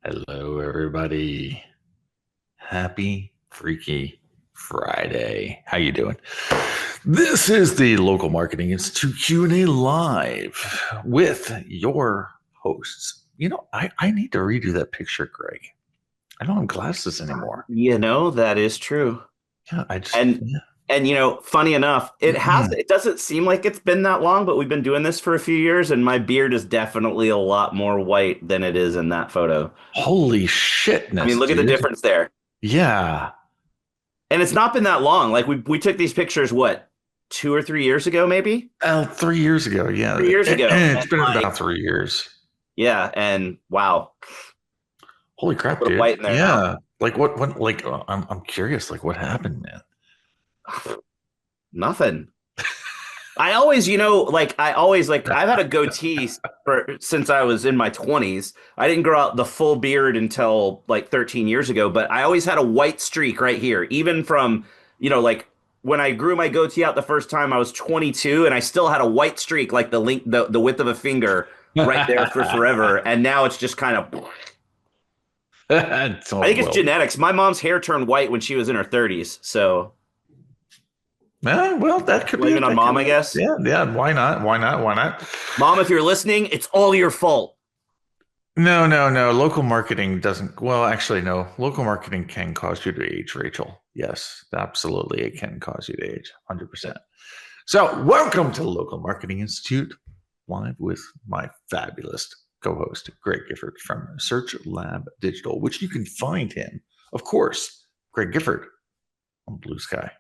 Hello, everybody. Happy Freaky Friday. How you doing? This is the Local Marketing Institute Q&A Live with your hosts. I need to redo that picture, Greg. I don't have glasses anymore. That is true. Yeah, I just, And yeah. funny enough, it doesn't seem like it's been that long, but we've been doing this for a few years and my beard is definitely a lot more white than it is in that photo. Holy I mean, shitness, look at the dude. difference there. Yeah. And it's not been that long. Like we took these pictures what, 2 or 3 years ago, maybe? 3 years ago. Yeah. 3 years ago. It's And been like, about 3 years. yeah, and wow, Holy a crap, little dude. white in there now. Yeah. Like I'm curious, like what happened, man? Nothing. I always I've had a goatee since I was in my 20s. I didn't grow out the full beard until like 13 years ago, but I always had a white streak right here, even from, like when I grew my goatee out the first time I was 22 and I still had a white streak like the width of a finger right there for forever. And now it's just kind of I think it's Well, genetics. My mom's hair turned white when she was in her 30s, so well, that could be blame it it. on That could mom, I be it. guess. Yeah, yeah. Why not? Why not? Why not? Mom, if you're listening, it's all your fault. No, no, no. Local marketing doesn't. Well, actually, no. Local marketing can cause you to age, Rachel. Yes, absolutely. It can cause you to age, 100%. So, welcome to Local Marketing Institute, live with my fabulous co-host, Greg Gifford from Search Lab Digital, which you can find him, of course, Greg Gifford on Blue Sky.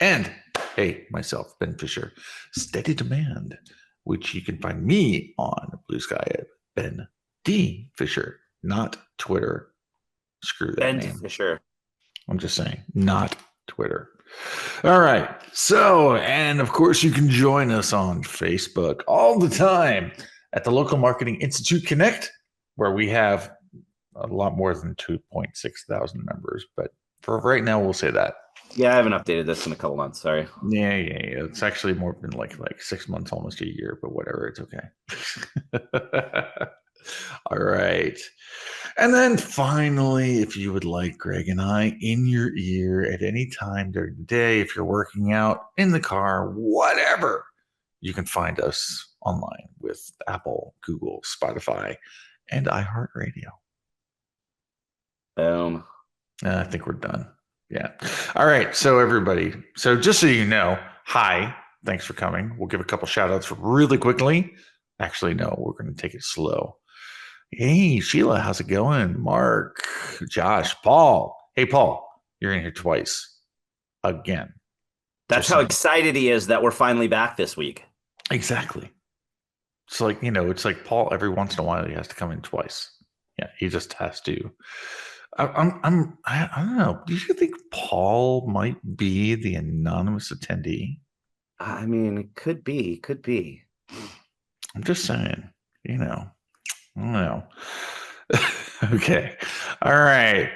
And hey, myself, Ben Fisher, Steady Demand, which you can find me on Blue Sky at Ben D. Fisher, not Twitter. Screw that And name. Fisher. I'm just saying, not Twitter. All right. So, and of course, you can join us on Facebook all the time at the Local Marketing Institute Connect, where we have a lot more than 2.6 thousand members. But for right now, we'll say that. Yeah, I haven't updated this in a couple months. Sorry. Yeah, yeah, yeah. It's actually more than like 6 months, almost a year, but whatever. It's okay. All right. And then finally, if you would like Greg and I in your ear at any time during the day, if you're working out in the car, whatever, you can find us online with Apple, Google, Spotify, and iHeartRadio. Boom. I think we're done. Yeah. All right. So, everybody, so just so you know, hi, thanks for coming. We'll give a couple shout outs really quickly. Actually, no, we're going to take it slow. Hey, Sheila, how's it going? Mark, Josh, Paul. Hey, Paul, you're in here twice again. That's Just how saying. excited he is that we're finally back this week. Exactly. It's like, it's like Paul, every once in a while, he has to come in twice. Yeah, he just has to. I don't know. Do you think Paul might be the anonymous attendee? I mean, it could be, could be. I'm just saying, I don't know. Okay. All right.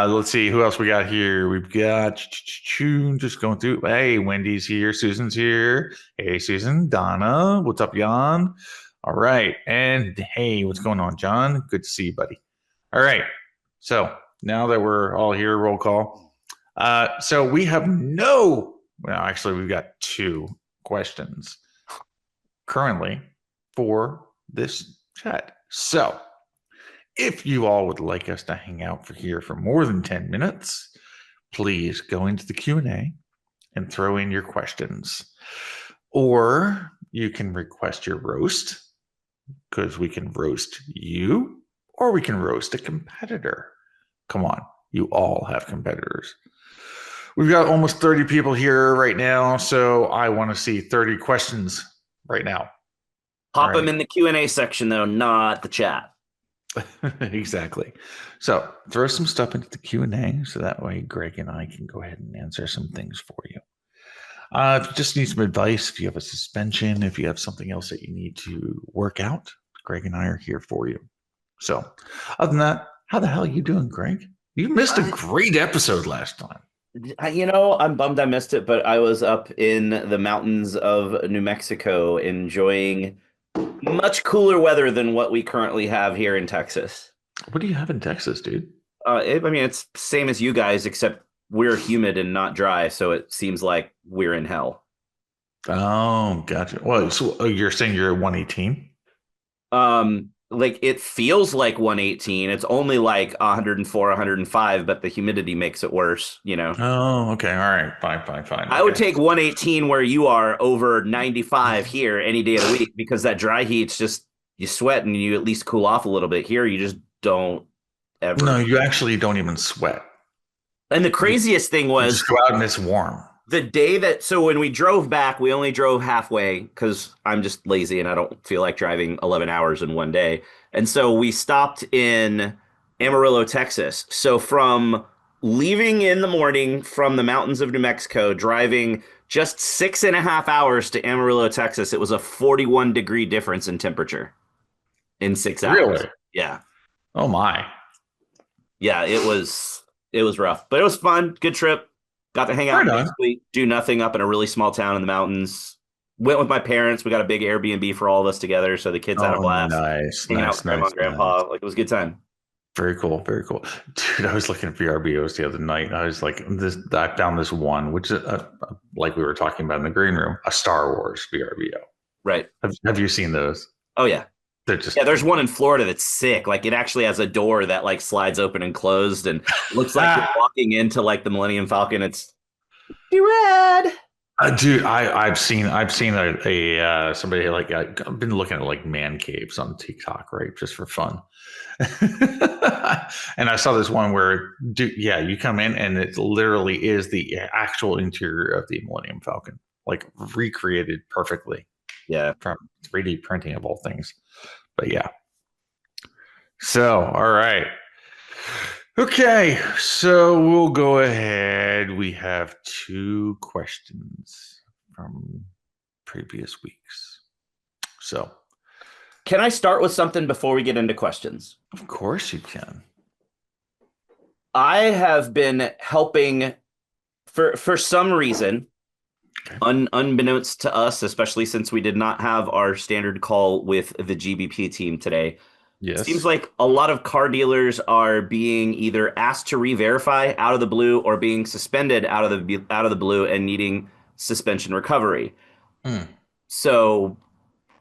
Let's see who else we got here. We've got just going through. Hey, Wendy's here. Susan's here. Hey, Susan. Donna. What's up, Jan? All right. And hey, what's going on, John? Good to see you, buddy. All right. So now that we're all here, roll call. So we have actually, we've got two questions currently for this chat. So if you all would like us to hang out for more than 10 minutes, please go into the Q&A and throw in your questions. Or you can request your roast, because we can roast you, or we can roast a competitor. Come on, you all have competitors. We've got almost 30 people here right now, so I want to see 30 questions right now. Pop them in the Q&A section, though, not the chat. Exactly. So throw some stuff into the Q&A so that way Greg and I can go ahead and answer some things for you. If you just need some advice, if you have a suspension, if you have something else that you need to work out, Greg and I are here for you. So other than that, how the hell are you doing, Greg? You missed a great episode last time. I'm bummed I missed it, but I was up in the mountains of New Mexico enjoying much cooler weather than what we currently have here in Texas. What do you have in Texas, dude? I mean, it's same as you guys, except we're humid and not dry, so it seems like we're in hell. Oh, gotcha. Well, so you're saying you're at 118? Like it feels like 118. It's only like 104, 105, but the humidity makes it worse, you know. Oh, okay. All right. Fine, fine, fine. I would Okay. take 118 where you are over 95 here any day of the week because that dry heat's just you sweat and you at least cool off a little bit. Here you just don't No, ever. you actually don't even sweat. And the You, craziest thing you was just go out and it's warm. the day that so when we drove back, we only drove halfway because I'm just lazy and I don't feel like driving 11 hours in one day. And so we stopped in Amarillo, Texas. So from leaving in the morning from the mountains of New Mexico, driving just 6.5 hours to Amarillo, Texas, it was a 41-degree difference in temperature in 6 hours. Really? Yeah. Oh my. Yeah, it was rough, but it was fun. Good trip. Got to hang out Right and on. basically do nothing up in a really small town in the mountains. Went with my parents. We got a big Airbnb for all of us together, so the kids had a Oh, blast nice, hanging out with nice, grandma nice, and nice. grandpa. Like it was a good time. Very cool, very cool. Dude, I was looking at VRBOs the other night. I was like, I found this one, which is like we were talking about in the green room, a Star Wars VRBO. Right. Have you seen those? Oh yeah. They're Yeah, just there's one in Florida that's sick. Like it actually has a door that like slides open and closed and looks like you're walking into like the Millennium Falcon. It's rad. Dude, I've seen somebody like I've been looking at like man caves on TikTok, right, just for fun. And I saw this one where, dude, yeah, you come in and it literally is the actual interior of the Millennium Falcon, like recreated perfectly Yeah. from 3D printing of all things. But yeah, so all right. Okay, so we'll go ahead. We have two questions from previous weeks. So, Can I start with something before we get into questions? of course you can. I have been helping for some reason, Okay. unbeknownst to us, especially since we did not have our standard call with the GBP team today. It seems Yes. like a lot of car dealers are being either asked to re-verify out of the blue or being suspended out of the blue and needing suspension recovery. Mm. So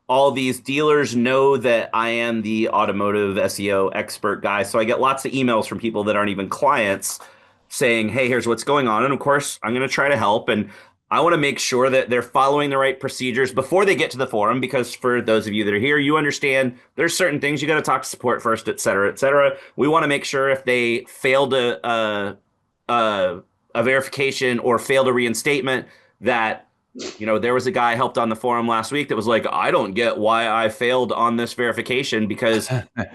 all these dealers know that I am the automotive SEO expert guy. So I get lots of emails from people that aren't even clients saying, hey, here's what's going on. And of course, I'm going to try to help. And I want to make sure that they're following the right procedures before they get to the forum, because for those of you that are here, you understand there's certain things you got to talk to support first, et cetera, et cetera. We want to make sure if they failed a verification or failed a reinstatement that there was a guy I helped on the forum last week that was like, I don't get why I failed on this verification because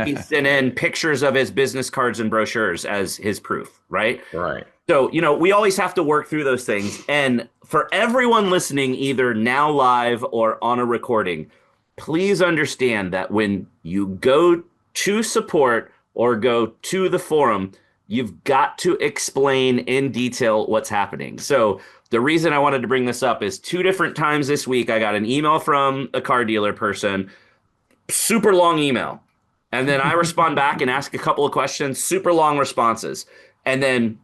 he sent in pictures of his business cards and brochures as his proof, right? Right. So, we always have to work through those things. And for everyone listening, either now live or on a recording, please understand that when you go to support or go to the forum, you've got to explain in detail what's happening. So, the reason I wanted to bring this up is 2 different times this week, I got an email from a car dealer person, super long email. And then I respond back and ask a couple of questions, super long responses. And then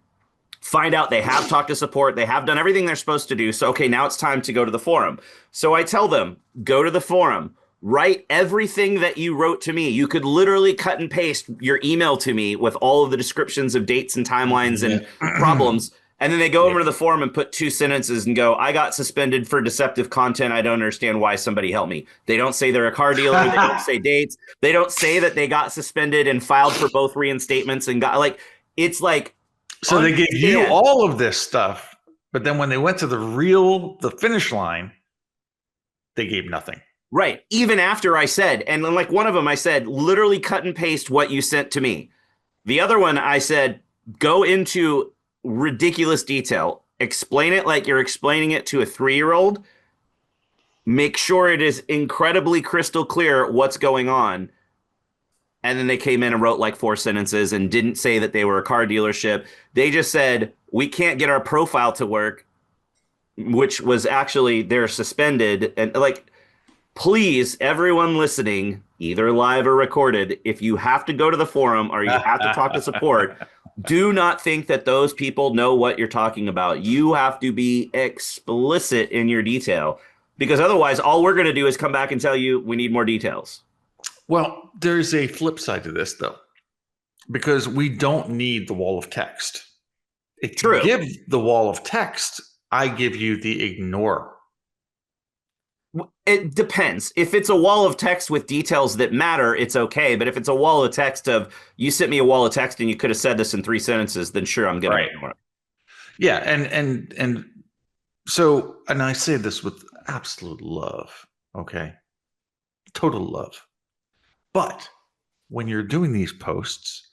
find out they have talked to support, they have done everything they're supposed to do. So, okay, now it's time to go to the forum. So I tell them, go to the forum, write everything that you wrote to me. You could literally cut and paste your email to me with all of the descriptions of dates and timelines and Yeah. problems. And then they go over to the forum and put 2 sentences and go, I got suspended for deceptive content. I don't understand why somebody helped me. They don't say they're a car dealer. They don't say dates. They don't say that they got suspended and filed for both reinstatements and got it's like, So they gave you understand. all of this stuff, but then when they went to the finish line, they gave nothing. Right. Even after I said, and like one of them, I said, literally cut and paste what you sent to me. The other one, I said, go into ridiculous detail. Explain it like you're explaining it to a 3-year-old. Make sure it is incredibly crystal clear what's going on. And then they came in and wrote like 4 sentences and didn't say that they were a car dealership. They just said, we can't get our profile to work, which was actually they're suspended. And like, please, everyone listening, either live or recorded. If you have to go to the forum or you have to talk to support, do not think that those people know what you're talking about. You have to be explicit in your detail because otherwise, all we're going to do is come back and tell you we need more details. Well, there's a flip side to this, though, because we don't need the wall of text. If you True. give the wall of text, I give you the ignore. It depends. If it's a wall of text with details that matter, it's okay. But if it's a wall of text of you sent me a wall of text and you could have said this in 3 sentences, then sure, I'm going to ignore it. Yeah, and so, and I say this with absolute love, okay? Total love. But when you're doing these posts,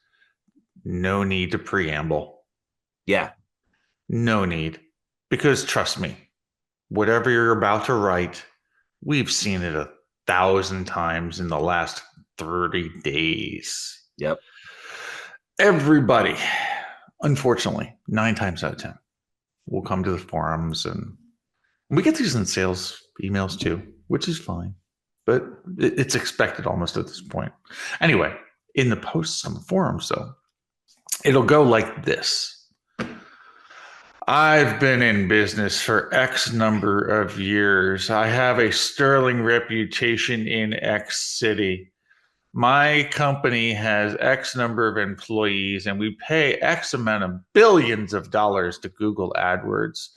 no need to preamble. Yeah. No need. Because trust me, whatever you're about to write, we've seen it 1,000 times in the last 30 days. Yep. Everybody, unfortunately, 9 times out of 10, will come to the forums, and we get these in sales emails too, which is fine, but it's expected almost at this point. Anyway, in the posts on the forums, though, it'll go like this. I've been in business for X number of years. I have a sterling reputation in X city. My company has X number of employees and we pay X amount of billions of dollars to Google AdWords.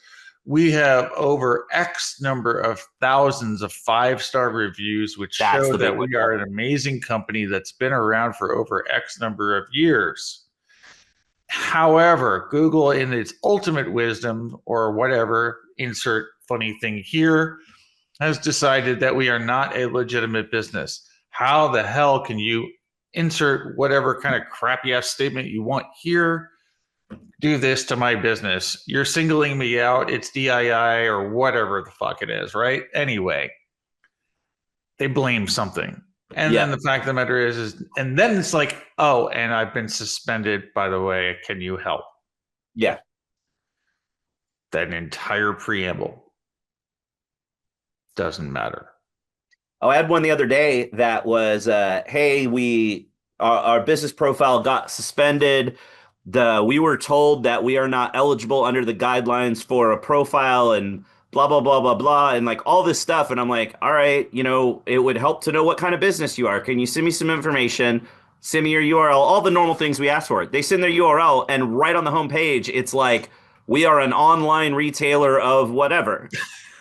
We have over X number of thousands of 5-star reviews, which That's show the big that one. we are an amazing company that's been around for over X number of years. However, Google, in its ultimate wisdom or whatever, insert funny thing here, has decided that we are not a legitimate business. How the hell can you insert whatever kind of crappy ass statement you want here? Do this to my business. You're singling me out. It's DII or whatever the fuck it is, right? Anyway, they blame something. And Yeah. then the fact of the matter is, and then it's like, oh, and I've been suspended, by the way. Can you help? Yeah. That entire preamble doesn't matter. Oh, I had one the other day that was, hey, our business profile got suspended. We were told that we are not eligible under the guidelines for a profile and blah blah blah blah blah and like all this stuff. And I'm like, all right, it would help to know what kind of business you are. Can you send me some information? Send me your URL, all the normal things we ask for. They send their URL, and right on the homepage, it's like, we are an online retailer of whatever.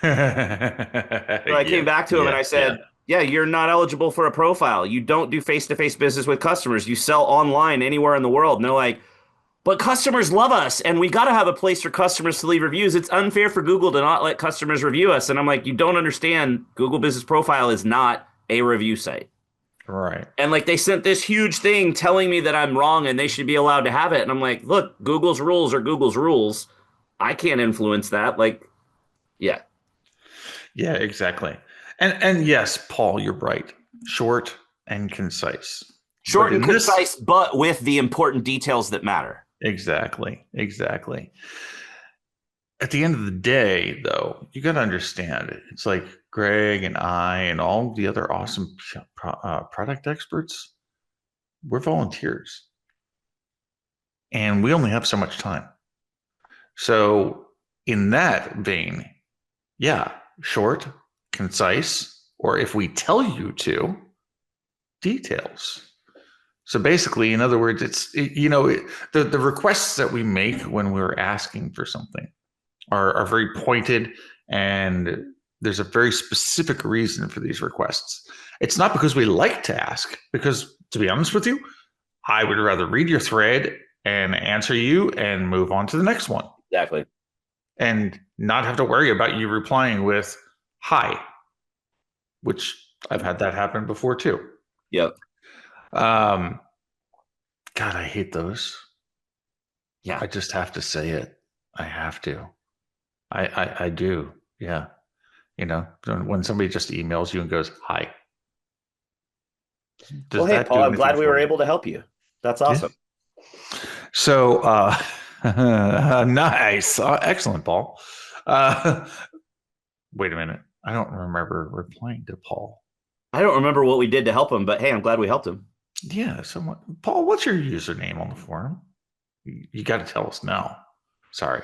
So I came back to him and I said, yeah, you're not eligible for a profile. You don't do face-to-face business with customers. You sell online anywhere in the world. And they're like, but customers love us and we got to have a place for customers to leave reviews. It's unfair for Google to not let customers review us. And I'm like, you don't understand. Google Business Profile is not a review site. Right. And like they sent this huge thing telling me that I'm wrong and they should be allowed to have it. And I'm like, look, Google's rules are Google's rules. I can't influence that. Like, yeah. Yeah, exactly. And yes, Paul, you're right. Short and concise. Short and concise, but with the important details that matter. Exactly. Exactly. At the end of the day, though, you got to understand it. It's like Greg and I and all the other awesome product experts, we're volunteers. And we only have so much time. So, in that vein, yeah, short, concise, or if we tell you to, details. So basically, in other words, the requests that we make when we're asking for something are very pointed, and there's a very specific reason for these requests. It's not because we like to ask, because to be honest with you, I would rather read your thread and answer you and move on to the next one. Exactly. And not have to worry about you replying with hi, which I've had that happen before too. Yep. God, I hate those. Yeah. I just have to say it. I have to. I do. Yeah. When somebody just emails you and goes, hi. Well, hey, Paul, I'm glad we were able to help you. That's awesome. Yeah. So, nice. Excellent, Paul. Wait a minute. I don't remember replying to Paul. I don't remember what we did to help him, but hey, I'm glad we helped him. Yeah, someone. Paul, what's your username on the forum? You got to tell us now. Sorry,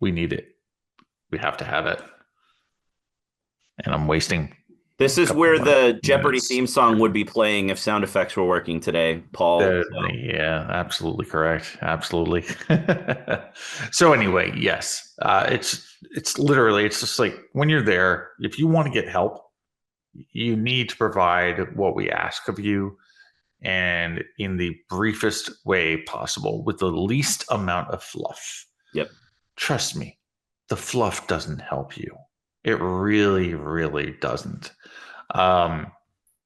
we need it. We have to have it. And I'm wasting This a is couple where more the Jeopardy minutes. theme song would be playing if sound effects were working today, Paul. So, Yeah, absolutely correct. Absolutely. So anyway, yes, it's literally it's just like when you're there, if you want to get help, you need to provide what we ask of you and in the briefest way possible with the least amount of fluff. yep. Trust me, the fluff doesn't help you. It really, really doesn't. Um,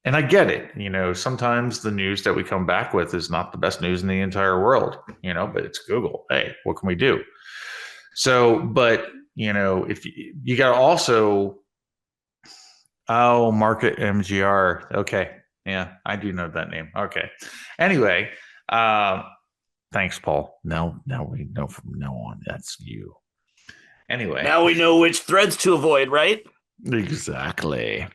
and I get it. Sometimes the news that we come back with is not the best news in the entire world, but it's Google. Hey, what can we do? So, but, if you got to also, oh, market MGR. Okay. Yeah, I do know that name. Okay. Anyway, um, thanks, Paul. Now we know from now on that's you. Anyway, Now we know which threads to avoid, right? exactly.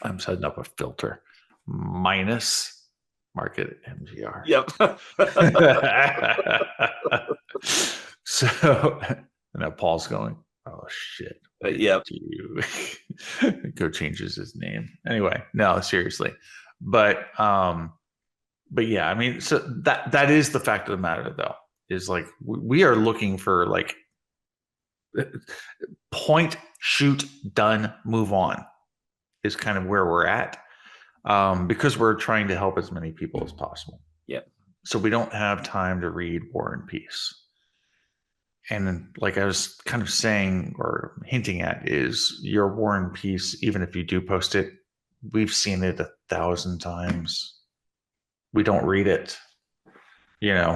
I'm setting up a filter minus market MGR. Yep. So now Paul's going, oh shit. What did Yep. you do? Go changes his name. Anyway, no, seriously. But yeah, I mean, so that is the fact of the matter though, is like we are looking for like point, shoot, done, move on is kind of where we're at. Because we're trying to help as many people as possible. Yep. So we don't have time to read War and Peace. And like I was kind of saying or hinting at, is your War and Peace, even if you do post it, we've seen it 1,000 times. We don't read it.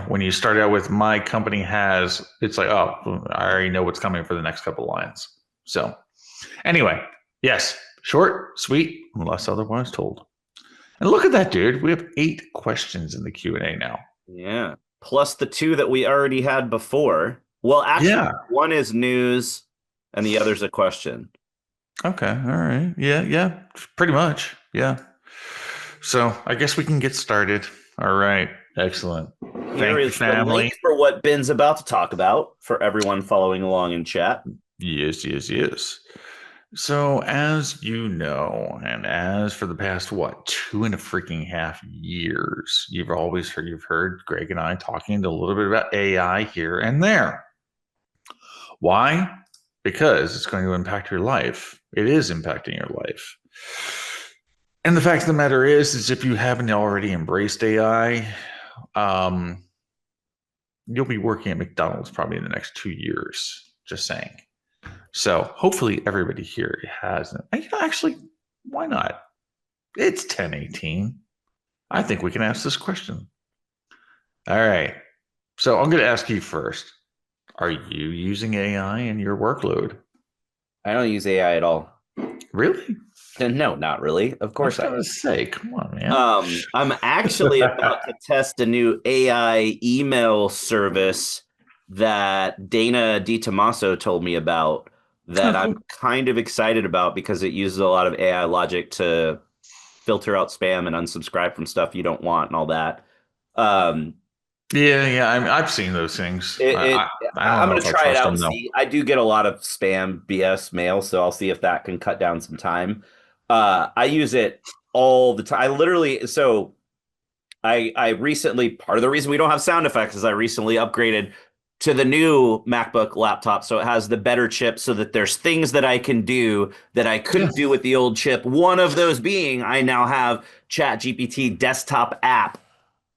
When you start out with my company has, it's like, oh, I already know what's coming for the next couple lines. So anyway, yes, short, sweet, unless otherwise told. And look at that, dude. We have 8 questions in the Q&A now. Yeah. Plus the two that we already had before. Well, actually, Yeah. one is news and the other's a question. Okay. All right. Yeah. Yeah. Pretty much. Yeah. So I guess we can get started. All right. Excellent. Here Thank you, is the family. link for what Ben's about to talk about for everyone following along in chat. Yes. Yes. Yes. So as you know, and as for the past 2.5 years, you've heard Greg and I talking a little bit about AI here and there. Why? Because it's going to impact your life. It is impacting your life. And the fact of the matter is if you haven't already embraced AI, you'll be working at McDonald's probably in the next 2 years. Just saying. So hopefully everybody here has. Actually, why not? It's 10:18. I think we can ask this question. All right. So I'm going to ask you first. Are you using AI in your workload? I don't use AI at all. Really? No, not really. Of I was course I going to say, come on, man. I'm actually about to test a new AI email service that Dana DiTomaso told me about Oh, that cool. I'm kind of excited about because it uses a lot of AI logic to filter out spam and unsubscribe from stuff you don't want and all that. Um, Yeah. I've seen those things. it, I, it I, I don't I'm know gonna if I try it trust out them and though. see. I do get a lot of spam BS mail, so I'll see if that can cut down some time. I use it all the time. I recently, part of the reason we don't have sound effects is I recently upgraded to the new MacBook laptop. So it has the better chip so that there's things that I can do that I Yeah. couldn't do with the old chip. One of those being I now have ChatGPT desktop app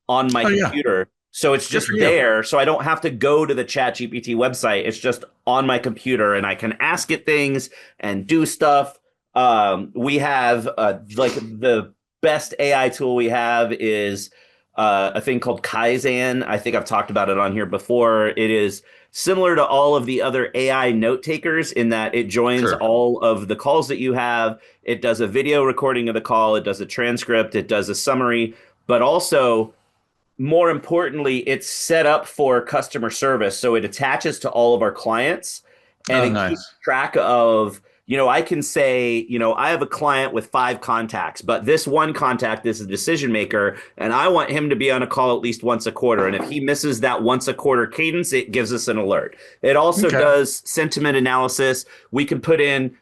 on my Oh yeah. computer. So it's Good just for you. there. So I don't have to go to the ChatGPT website. It's just on my computer and I can ask it things and do stuff. We have like the best AI tool we have is a thing called Kaizen. I think I've talked about it on here before. It is similar to all of the other AI note takers in that it joins Sure. all of the calls that you have. It does a video recording of the call. It does a transcript. It does a summary, but also more importantly, it's set up for customer service. So it attaches to all of our clients and Oh, it keeps nice. track of I can say, I have a client with 5 contacts, but this one contact is a decision maker, and I want him to be on a call at least once a quarter. And if he misses that once a quarter cadence, it gives us an alert. It also Okay. does sentiment analysis. We can put in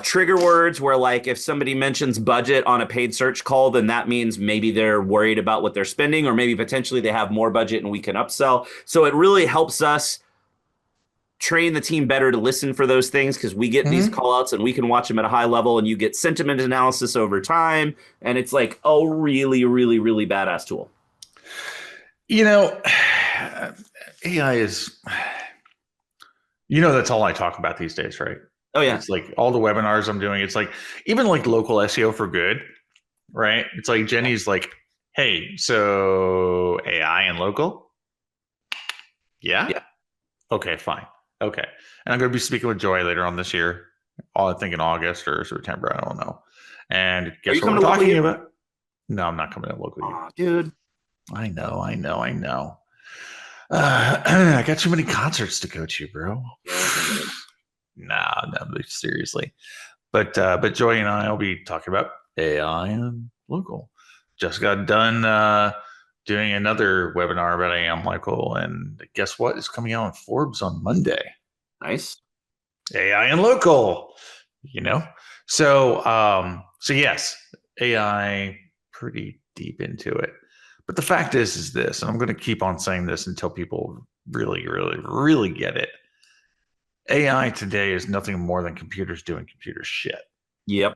trigger words where, like, if somebody mentions budget on a paid search call, then that means maybe they're worried about what they're spending, or maybe potentially they have more budget and we can upsell. So it really helps us train the team better to listen for those things, because we get these Hmm. call outs and we can watch them at a high level, and you get sentiment analysis over time. And it's like a really, really, really badass tool. You know, AI is, that's all I talk about these days, right? Oh, yeah. It's like all the webinars I'm doing. It's like even like local SEO for good, right? It's like Yeah. Jenny's like, hey, so AI and local? Yeah. Yeah. Okay, fine. Okay. And I'm going to be speaking with Joy later on this year. I think in August or September. I don't know. And Are guess you what we're coming to local talking U? about? No, I'm not coming to local U. Oh, dude. I know, I know, I know. I got too many concerts to go to, bro. Yeah, I get it. Nah, no, but seriously. But Joy and I will be talking about AI and local. Just got done doing another webinar about AI and local, and guess what? It's coming out in Forbes on Monday. Nice. AI and local, you know. So yes, AI pretty deep into it. But the fact is this, and I'm going to keep on saying this until people really, really, really get it. AI today is nothing more than computers doing computer shit, Yep.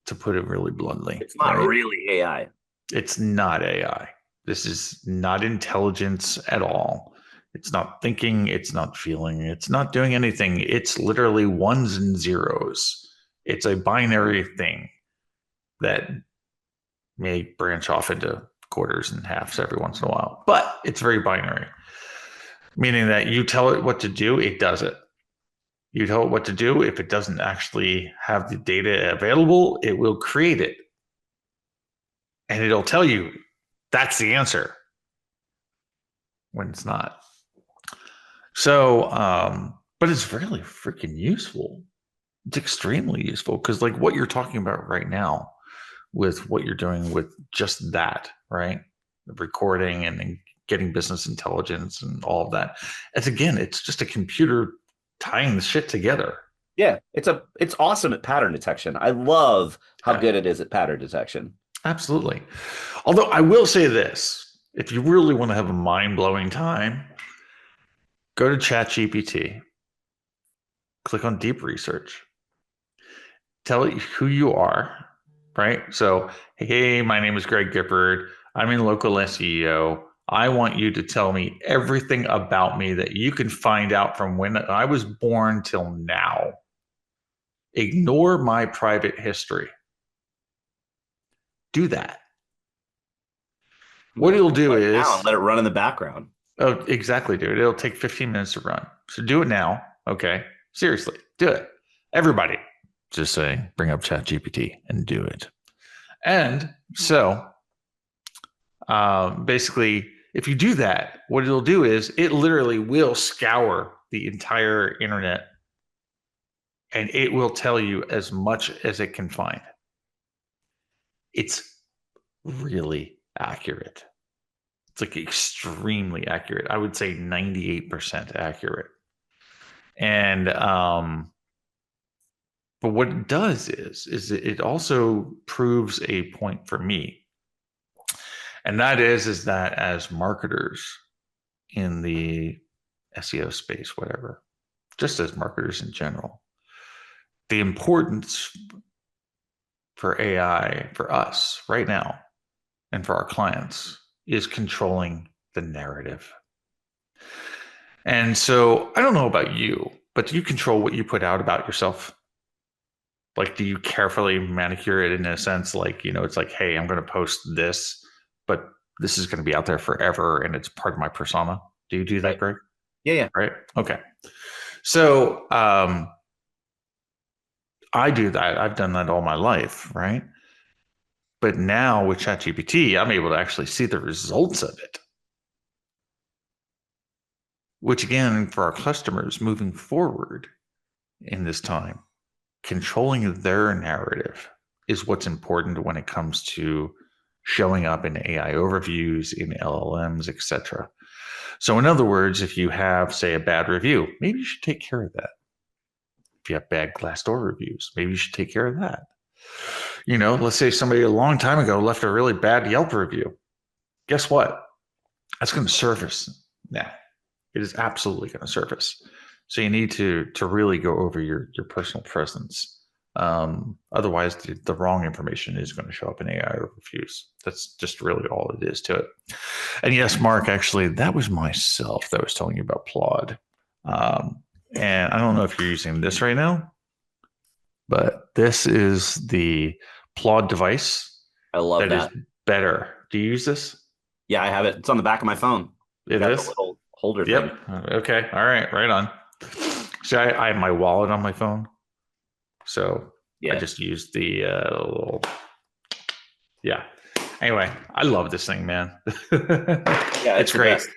to put it really bluntly, It's not right? really AI. It's not AI. This is not intelligence at all. It's not thinking, it's not feeling, it's not doing anything. It's literally ones and zeros. It's a binary thing that may branch off into quarters and halves every once in a while, but it's very binary, meaning that you tell it what to do, it does it. You tell it what to do. If it doesn't actually have the data available, it will create it. And it'll tell you that's the answer when it's not. But it's really freaking useful. It's extremely useful because, like, what you're talking about right now with what you're doing with just that, right? The recording and getting business intelligence and all of that. It's just a computer tying the shit together. Yeah, it's awesome at pattern detection. I love how Yeah, good it is at pattern detection. absolutely. Although I will say this, if you really want to have a mind blowing time, go to ChatGPT, click on deep research, tell it who you are, right? So, hey, my name is Greg Gifford. I'm in local SEO. I want you to tell me everything about me that you can find out from when I was born till now. Ignore my private history. Do that. I'm What gonna it'll do it do right now and is, let it run in the background. oh, exactly, dude. It'll take 15 minutes to run. So do it now. Okay. Seriously, do it. Everybody, just say, bring up ChatGPT and do it. And so basically, if you do that, what it'll do is it literally will scour the entire internet and it will tell you as much as it can find. It's really accurate. It's like extremely accurate. I would say 98% accurate. And but what it does is it also proves a point for me. And that is that as marketers in the SEO space, whatever, just as marketers in general, the importance for AI for us right now and for our clients is controlling the narrative. And so I don't know about you, but do you control what you put out about yourself? Like, do you carefully manicure it in a sense like, it's like, hey, I'm going to post this, but this is going to be out there forever and it's part of my persona? Do you do that, Right. Greg? Yeah, yeah. Right. Okay. So I do that. I've done that all my life. Right. But now with ChatGPT, I'm able to actually see the results of it, which again, for our customers moving forward in this time, controlling their narrative is what's important when it comes to showing up in AI overviews, in LLMs, etc. So, in other words, if you have, say, a bad review, maybe you should take care of that. If you have bad Glassdoor reviews, maybe you should take care of that. Let's say somebody a long time ago left a really bad Yelp review. Guess what? That's going to surface now. It is absolutely going to surface. So you need to really go over your personal presence. Otherwise, the wrong information is going to show up in AI overviews. That's just really all it is to it. And yes, Mark, actually, that was myself that was telling you about Plod. And I don't know if you're using this right now, but this is the Plod device I love that. is better. Do you use this? Yeah, I have it. It's on the back of my phone. It Got is? the little holder thing. Yep. Okay. All right. Right on. See, I have my wallet on my phone. So I just used the little. Yeah. Anyway, I love this thing, man. Yeah, it's great. Best.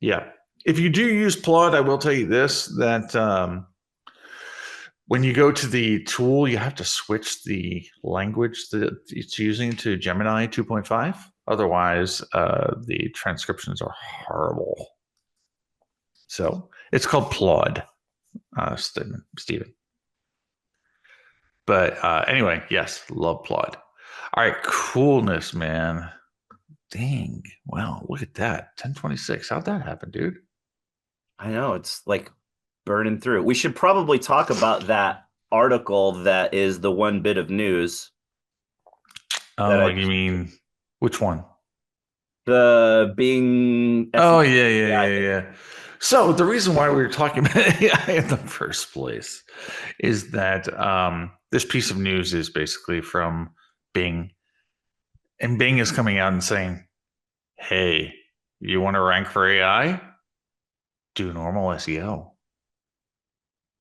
Yeah. If you do use Plod, I will tell you this, that when you go to the tool, you have to switch the language that it's using to Gemini 2.5. Otherwise, the transcriptions are horrible. So it's called Plod, Stephen. But anyway, yes, love Plod. All right, coolness, man. Dang. Wow, look at that. 1026. How'd that happen, dude? I know. It's like burning through. We should probably talk about that article that is the one bit of news. Oh, you mean which one? The Bing. Oh, yeah. So the reason why we were talking about AI in the first place is that this piece of news is basically from Bing. And Bing is coming out and saying, hey, you want to rank for AI? Do normal SEO.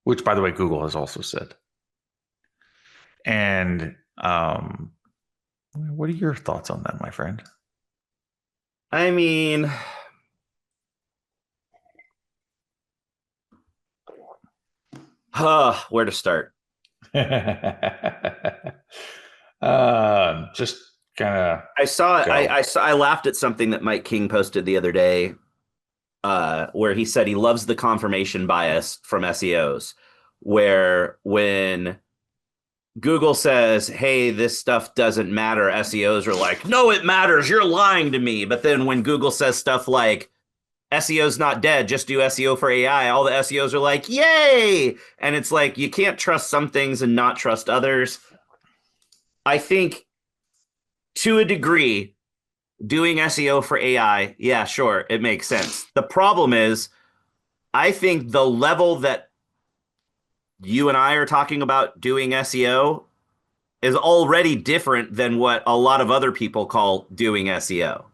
Which, by the way, Google has also said. And what are your thoughts on that, my friend? I mean, where to start? Just kind of. I laughed at something that Mike King posted the other day, where he said he loves the confirmation bias from SEOs, where when Google says, hey, this stuff doesn't matter, SEOs are like, no, it matters. You're lying to me. But then when Google says stuff like, SEO's not dead, just do SEO for AI, all the SEOs are like, yay! And it's like, you can't trust some things and not trust others. I think to a degree, doing SEO for AI, yeah, sure, it makes sense. The problem is, I think the level that you and I are talking about doing SEO is already different than what a lot of other people call doing SEO.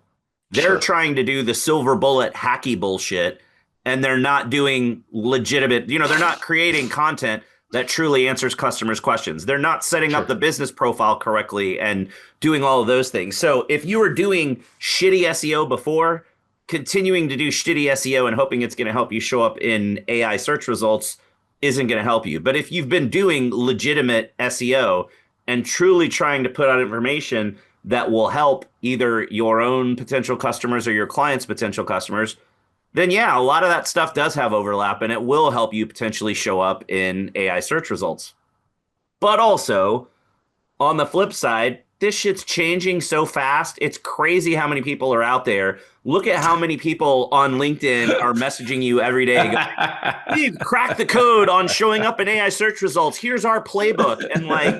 They're trying to do the silver bullet hacky bullshit, and they're not doing legitimate, they're not creating content that truly answers customers' questions. They're not setting up the business profile correctly and doing all of those things. So if you were doing shitty SEO before, continuing to do shitty SEO and hoping it's going to help you show up in AI search results isn't going to help you. But if you've been doing legitimate SEO and truly trying to put out information that will help either your own potential customers or your clients' potential customers, then yeah, a lot of that stuff does have overlap and it will help you potentially show up in AI search results. But also, on the flip side, this shit's changing so fast. It's crazy how many people are out there. Look at how many people on LinkedIn are messaging you every day. We've cracked the code on showing up in AI search results. Here's our playbook. And like,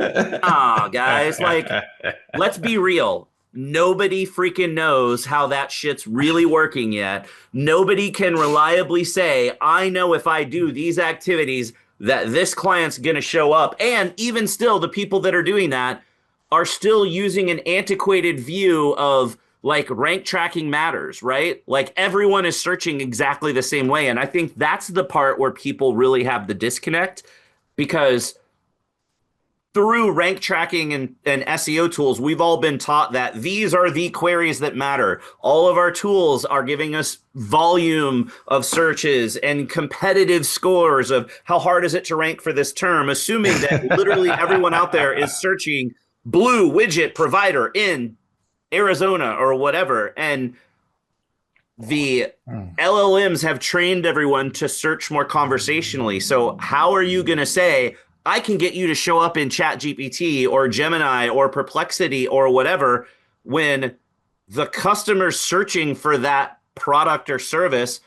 guys, like, let's be real. Nobody freaking knows how that shit's really working yet. Nobody can reliably say, I know if I do these activities that this client's going to show up. And even still, the people that are doing that are still using an antiquated view of like rank tracking matters, right? Like everyone is searching exactly the same way. And I think that's the part where people really have the disconnect, because through rank tracking and SEO tools, we've all been taught that these are the queries that matter. All of our tools are giving us volume of searches and competitive scores of how hard is it to rank for this term, assuming that literally everyone out there is searching blue widget provider in Arizona or whatever. And the LLMs have trained everyone to search more conversationally. So how are you going to say, I can get you to show up in ChatGPT or Gemini or Perplexity or whatever when the customers searching for that product or service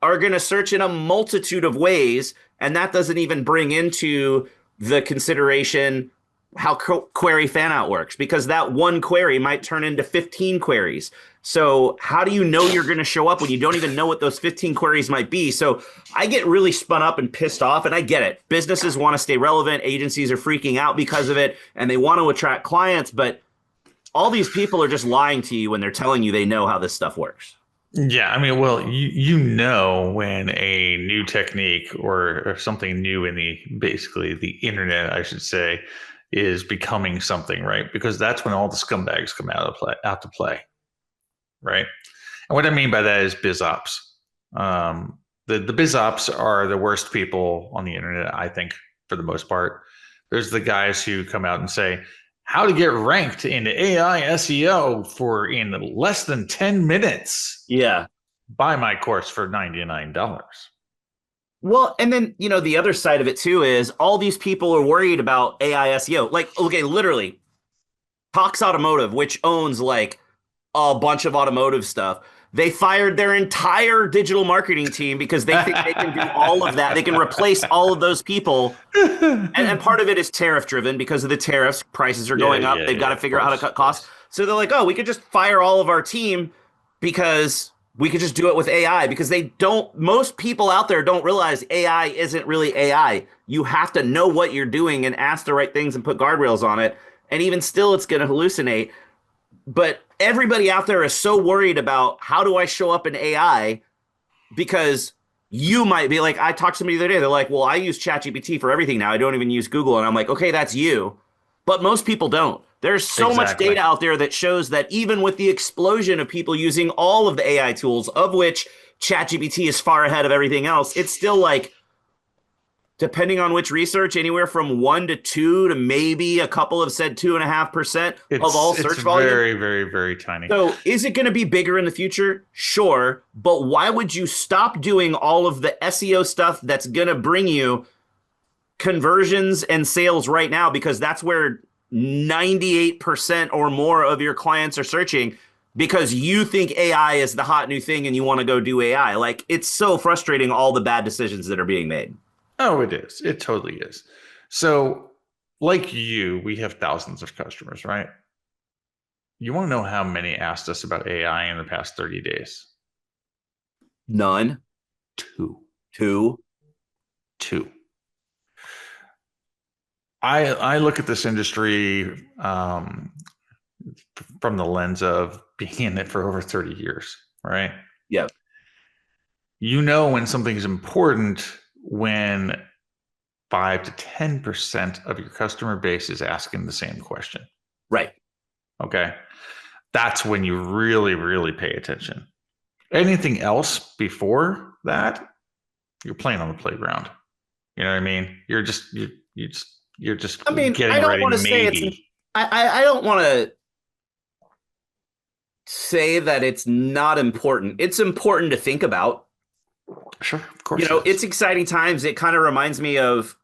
are going to search in a multitude of ways, and that doesn't even bring into the consideration how query fanout works, because that one query might turn into 15 queries. So how do you know you're going to show up when you don't even know what those 15 queries might be? So I get really spun up and pissed off, and I get it. Businesses want to stay relevant. Agencies are freaking out because of it, and they want to attract clients, but all these people are just lying to you when they're telling you they know how this stuff works. Yeah, I mean, well, you know when a new technique or something new in the basically the internet, I should say, is becoming something, right? Because that's when all the scumbags come out to play, right? And what I mean by that is biz ops. The biz ops are the worst people on the internet, I think, for the most part. There's the guys who come out and say, how to get ranked in AI SEO for in less than 10 minutes. Yeah. Buy my course for $99. Well, and then, the other side of it too is all these people are worried about AI SEO. Like, okay, literally, Cox Automotive, which owns like a bunch of automotive stuff, they fired their entire digital marketing team because they think they can do all of that. They can replace all of those people. And part of it is tariff driven because of the tariffs. Prices are going up. They've got to figure out how to cut costs. So they're like, oh, we could just fire all of our team because we could just do it with AI, because most people out there don't realize AI isn't really AI. You have to know what you're doing and ask the right things and put guardrails on it. And even still, it's going to hallucinate. But everybody out there is so worried about how do I show up in AI, because you might be like, I talked to somebody the other day. They're like, well, I use ChatGPT for everything now. I don't even use Google. And I'm like, okay, that's you. But most people don't. There's so much data out there that shows that even with the explosion of people using all of the AI tools, of which ChatGPT is far ahead of everything else, it's still like, depending on which research, anywhere from 1 to 2 to maybe a couple have said 2.5% of all search volume. Very, very, very tiny. So is it going to be bigger in the future? Sure. But why would you stop doing all of the SEO stuff that's going to bring you conversions and sales right now? Because that's where 98% or more of your clients are searching, because you think AI is the hot new thing and you want to go do AI. Like, it's so frustrating, all the bad decisions that are being made. Oh, it is. It totally is. So, like we have thousands of customers, right? You want to know how many asked us about AI in the past 30 days? None. Two. I look at this industry from the lens of being in it for over 30 years, right? Yeah. You know when something is important when 5 to 10% of your customer base is asking the same question. Right. Okay. That's when you really, really pay attention. Anything else before that, you're playing on the playground. You know what I mean? You're just I mean, getting I don't ready. want to say it's. I don't want to say that it's not important. It's important to think about. Sure, of course. It's exciting times. It kind of reminds me of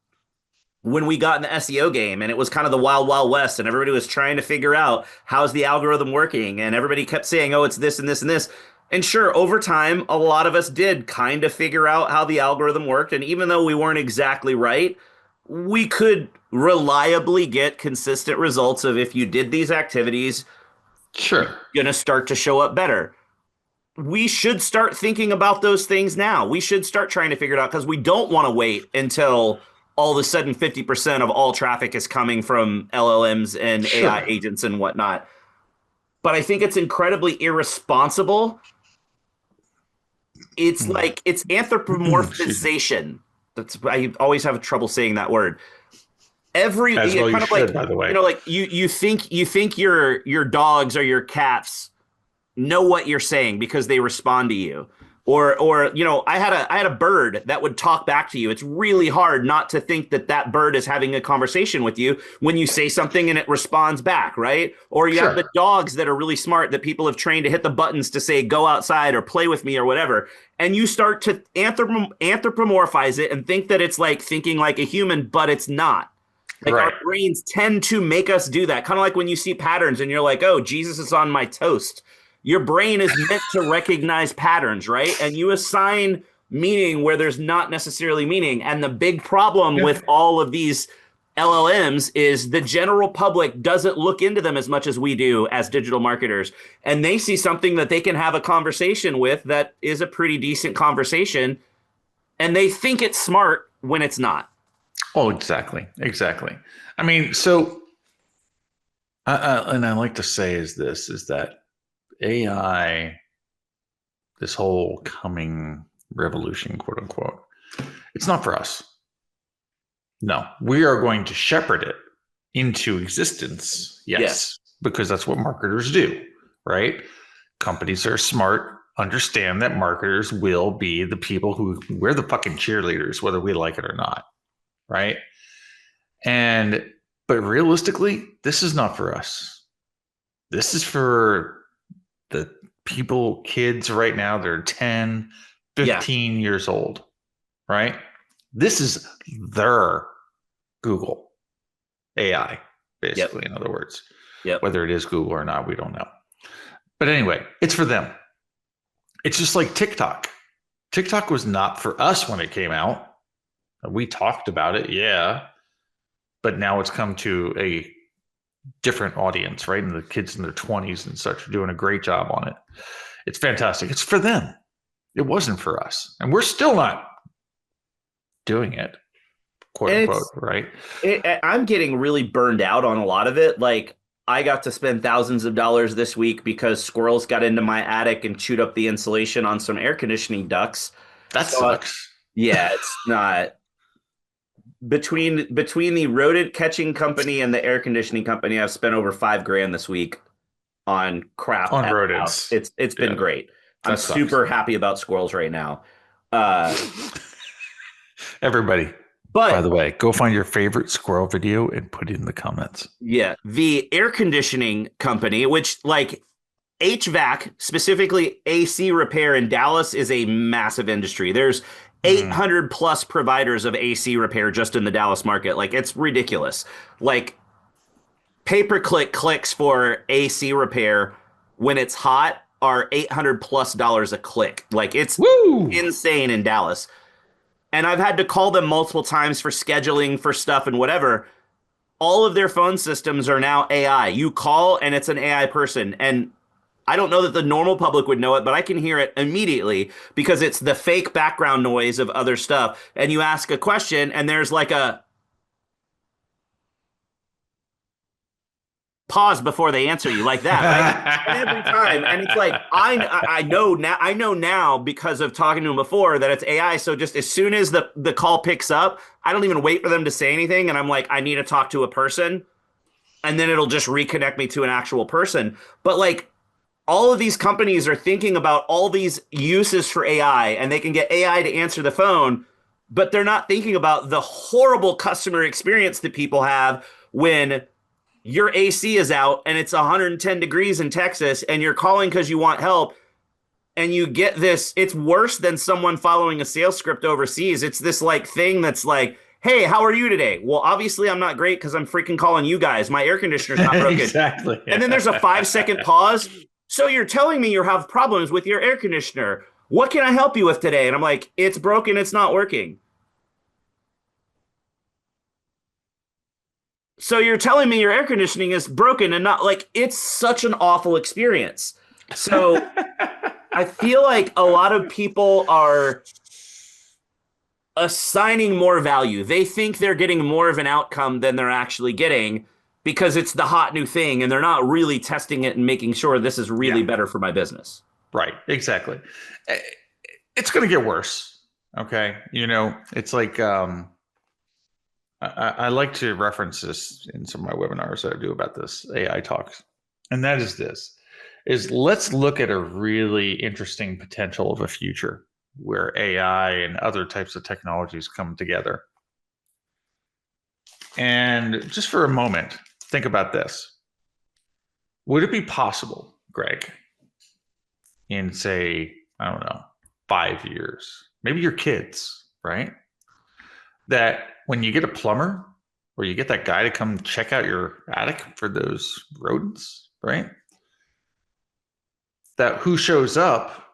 when we got in the SEO game, and it was kind of the wild, wild west, and everybody was trying to figure out how's the algorithm working, and everybody kept saying, oh, it's this and this and this. And sure, over time, a lot of us did kind of figure out how the algorithm worked, and even though we weren't exactly right, we could reliably get consistent results of, if you did these activities, sure, you're going to start to show up better. We should start thinking about those things now. We should start trying to figure it out, because we don't want to wait until all of a sudden 50% of all traffic is coming from LLMs and AI agents and whatnot. But I think it's incredibly irresponsible. It's like, it's anthropomorphization. I always have trouble saying that word. As well you kind of like, should, by the way. like you think your dogs or your cats know what you're saying because they respond to you. Or I had a bird that would talk back to you. It's really hard not to think that that bird is having a conversation with you when you say something and it responds back, right? Or you have the Sure. dogs that are really smart that people have trained to hit the buttons to say go outside or play with me or whatever, and you start to anthropomorphize it and think that it's like thinking like a human, but it's not. Like our Right. brains tend to make us do that. Kind of like when you see patterns and you're like, oh, Jesus is on my toast. Your brain is meant to recognize patterns, right? And you assign meaning where there's not necessarily meaning. And the big problem Yeah. with all of these LLMs is the general public doesn't look into them as much as we do as digital marketers. And they see something that they can have a conversation with that is a pretty decent conversation. And they think it's smart when it's not. Oh, exactly. Exactly. I mean, so, and I like to say is that AI, this whole coming revolution, quote unquote, it's not for us. No, we are going to shepherd it into existence. Yeah. Yes, because that's what marketers do, right? Companies that are smart understand that marketers will be the people who we're the fucking cheerleaders, whether we like it or not, right? And but realistically, this is not for us. This is for the people, kids right now, they're 10, Yeah. 15 years old, right? This is their Google AI, Yep. basically, in other words. Yep. Whether it is Google or not, we don't know. But anyway, it's for them. It's just like TikTok. TikTok was not for us when it came out. We talked about it, yeah. But now it's come to a different audience, right? And the kids in their 20s and such are doing a great job on it. It's fantastic. It's for them. It wasn't for us. And we're still not doing it, quote And unquote, right? I'm getting really burned out on a lot of it. Like I got to spend thousands of dollars this week because squirrels got into my attic and chewed up the insulation on some air conditioning ducts. That So sucks. yeah, it's not between the rodent catching company and the air conditioning company. I've spent over 5 grand this week on crap On at the house. rodents. It's been Yeah, great. I'm that sucks. super happy about squirrels right now. Uh, Everybody, by but the way, go find your favorite squirrel video and put it in the comments. yeah, the air conditioning company, which like HVAC, specifically AC repair in Dallas, is a massive industry. There's Mm. 800 plus providers of AC repair just in the Dallas market. Like it's ridiculous. Like pay-per-click clicks for AC repair when it's hot are $800 plus a click. Like it's Woo! insane in Dallas. And I've had to call them multiple times for scheduling for stuff and whatever. All of their phone systems are now AI. You call and it's an AI person. And I don't know that the normal public would know it, but I can hear it immediately because it's the fake background noise of other stuff. And you ask a question, and there's like a pause before they answer you, like that, right? And every time, and it's like I know now because of talking to him before that it's AI. So just as soon as the call picks up, I don't even wait for them to say anything, and I'm like, I need to talk to a person, and then it'll just reconnect me to an actual person. But like all of these companies are thinking about all these uses for AI and they can get AI to answer the phone, but they're not thinking about the horrible customer experience that people have when your AC is out and it's 110 degrees in Texas and you're calling because you want help and you get this. It's worse than someone following a sales script overseas. It's this like thing that's like, hey, how are you today? Well, obviously I'm not great because I'm freaking calling you guys. My air conditioner's not broken. Exactly. And then there's a 5 second pause. So you're telling me you have problems with your air conditioner. What can I help you with today? And I'm like, it's broken. It's not working. So you're telling me your air conditioning is broken and not like it's such an awful experience. So I feel like a lot of people are assigning more value. They think they're getting more of an outcome than they're actually getting because it's the hot new thing and they're not really testing it and making sure this is really Yeah, better for my business. right. Exactly. It's going to get worse. Okay. It's like, I like to reference this in some of my webinars that I do about this AI talks. And that is this is let's look at a really interesting potential of a future where AI and other types of technologies come together. And just for a moment, think about this. Would it be possible, Greg, in say, I don't know, 5 years, maybe your kids, right? That when you get a plumber or you get that guy to come check out your attic for those rodents, right? That who shows up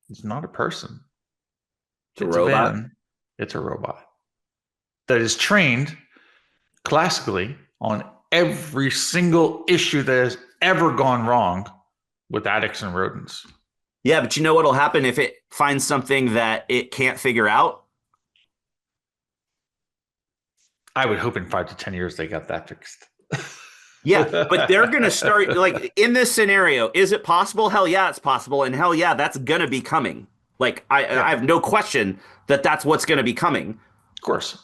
is not a person. It's a It's a robot. van. It's a robot that is trained classically on every single issue that has ever gone wrong with addicts and rodents. Yeah, but you know what'll happen if it finds something that it can't figure out? I would hope in 5 to 10 years they got that fixed. Yeah, but they're going to start like in this scenario. Is it possible? Hell yeah, it's possible, and hell yeah, that's going to be coming. Like I Yeah, have no question that that's what's going to be coming. of course.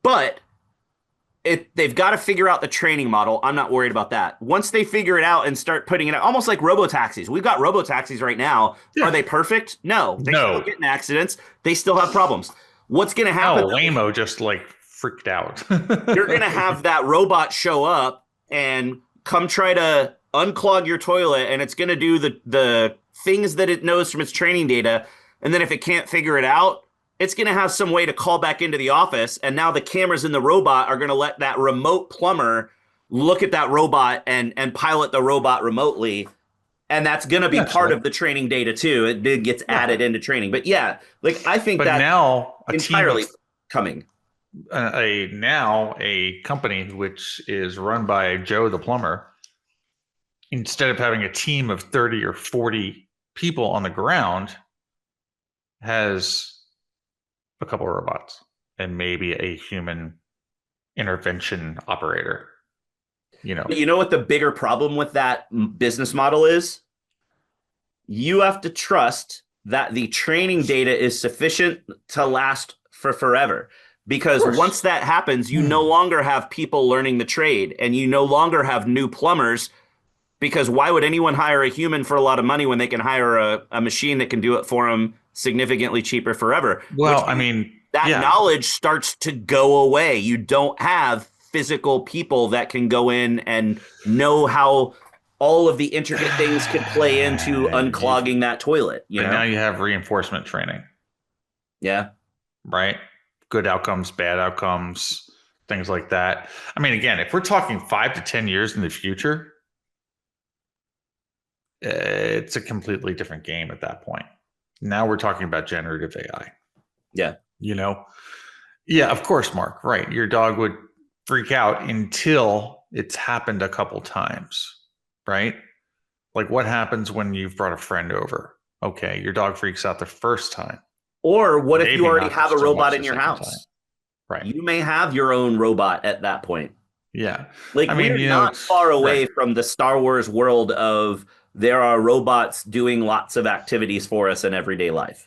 But they've got to figure out the training model. I'm not worried about that. Once they figure it out and start putting it out, almost like robo taxis. We've got robo taxis right now. Are Yeah. they perfect? No, they still No. get in accidents. They still have problems. What's going to happen? No, Waymo just like freaked out. You're going to have that robot show up and come try to unclog your toilet, and it's going to do the things that it knows from its training data. And then if it can't figure it out, it's going to have some way to call back into the office. And now the cameras in the robot are going to let that remote plumber look at that robot and pilot the robot remotely. And that's going to be part Naturally. of the training data too. It gets Yeah. added into training. But yeah, like I think But that's now a team entirely of coming. a company which is run by Joe the plumber, instead of having a team of 30 or 40 people on the ground, has a couple of robots and maybe a human intervention operator. But you know what the bigger problem with that business model is? You have to trust that the training data is sufficient to last for forever. Of Because course. once that happens, you no longer have people learning the trade and you no longer have new plumbers. Because why would anyone hire a human for a lot of money when they can hire a machine that can do it for them significantly cheaper forever? Well, Which I means mean, that yeah. knowledge starts to go away. You don't have physical people that can go in and know how all of the intricate things could play into unclogging that toilet, you But now know? you have reinforcement training, Yeah. right? Good outcomes, bad outcomes, things like that. I mean, again, if we're talking 5 to 10 years in the future, it's a completely different game at that point. Now we're talking about generative AI. Yeah. You know, yeah, of course, Mark. Right, your dog would freak out until it's happened a couple times, right? Like what happens when you've brought a friend over? Okay, your dog freaks out the first time, Or what if you maybe already not have a so robot much in the your second time. house? Right. You may have your own robot at that point. Yeah. Like I mean, we're not it's far right. away from the Star Wars world of there are robots doing lots of activities for us in everyday life.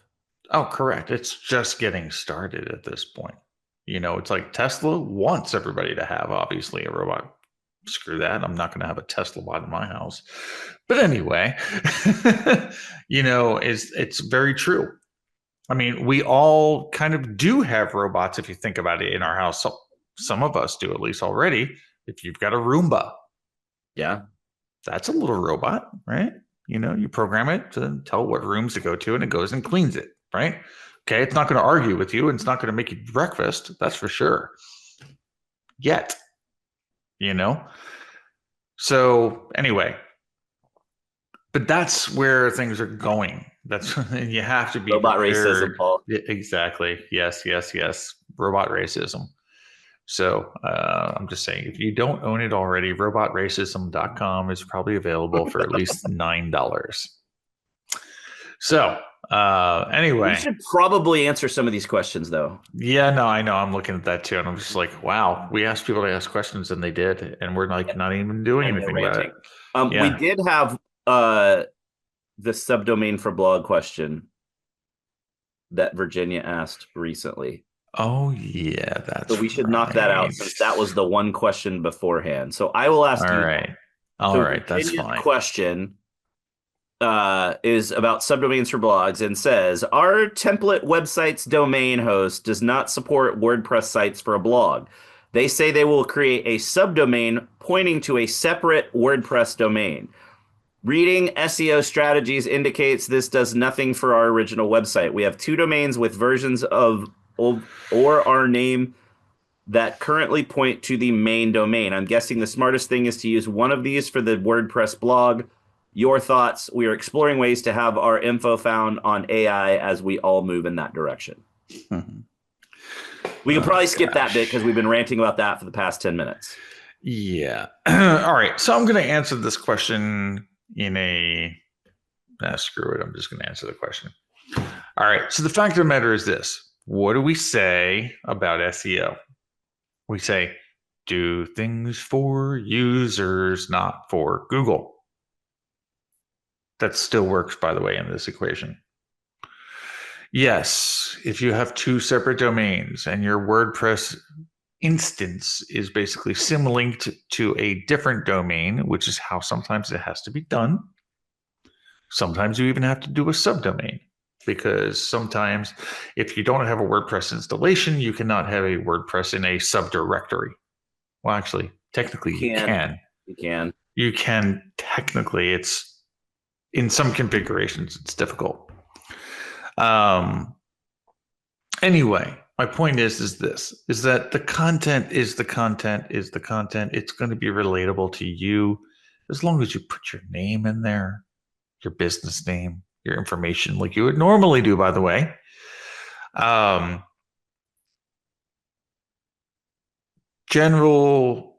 Oh, correct. It's just getting started at this point. It's like Tesla wants everybody to have, obviously, a robot. Screw that. I'm not going to have a Tesla bot in my house. But anyway, it's very true. I mean, we all kind of do have robots if you think about it in our house. So some of us do at least already. If you've got a Roomba, Yeah. that's a little robot, right? You program it to tell what rooms to go to and it goes and cleans it, right? Okay, it's not going to argue with you and it's not going to make you breakfast, that's for sure. Yet, you know? So, anyway, but that's where things are going. That's you have to be Robot racism, prepared. Paul. Exactly. Yes, yes, yes. Robot racism. So I'm just saying, if you don't own it already, robotracism.com is probably available for at least $9. So We anyway, should probably answer some of these questions though. yeah, no, I know. I'm looking at that too, and I'm just like, wow, we asked people to ask questions, and they did, and we're like not even doing And we're anything about it. ranting. We Yeah. did have the subdomain for blog question that Virginia asked recently. Oh yeah, So that's we should knock that out right. since that was the one question beforehand. So I will ask All you. right. All So right, that's Virginia's fine. question is about subdomains for blogs and says, our template website's domain host does not support WordPress sites for a blog. They say they will create a subdomain pointing to a separate WordPress domain. Reading SEO strategies indicates this does nothing for our original website. We have two domains with versions of or our name that currently point to the main domain. I'm guessing the smartest thing is to use one of these for the WordPress blog. Your thoughts? We are exploring ways to have our info found on AI as we all move in that direction. Mhm. We can Oh probably skip that bit gosh. because we've been ranting about that for the past 10 minutes. Yeah. All right. So I'm going to answer this question in a screw it. I'm just going to answer the question. All right. So the fact of the matter is this: what do we say about SEO? We say do things for users, not for Google. That still works, by the way, in this equation. Yes, if you have two separate domains and your WordPress instance is basically symlinked to a different domain, which is how sometimes it has to be done. Sometimes you even have to do a subdomain because sometimes if you don't have a WordPress installation, you cannot have a WordPress in a subdirectory. Well, actually, technically you Can can. you can? You can technically, it's in some configurations, it's difficult. Um, anyway, my point is this is that the content is the content is the content. It's going to be relatable to you as long as you put your name in there, your business name, your information like you would normally do, by the way. Um, general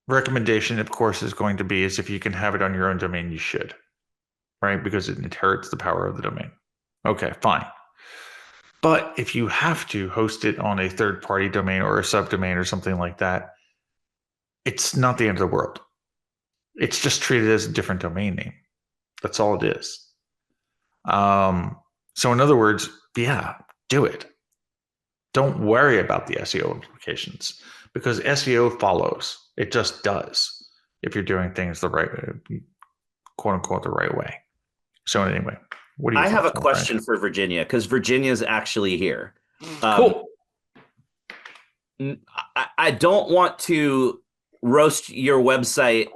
recommendation, of course, is going to be is if you can have it on your own domain, you should, right? Because it inherits the power of the domain. Okay, fine. But if you have to host it on a third party domain or a subdomain or something like that, it's not the end of the world. It's just treated as a different domain name. That's all it is. So, in other words, yeah, do it. Don't worry about the SEO implications because SEO follows. It just does if you're doing things the right, quote unquote, the right way. So, anyway, what are your I have a thoughts, my friend? question for Virginia because Virginia's actually here. Um, Cool. I don't want to roast your website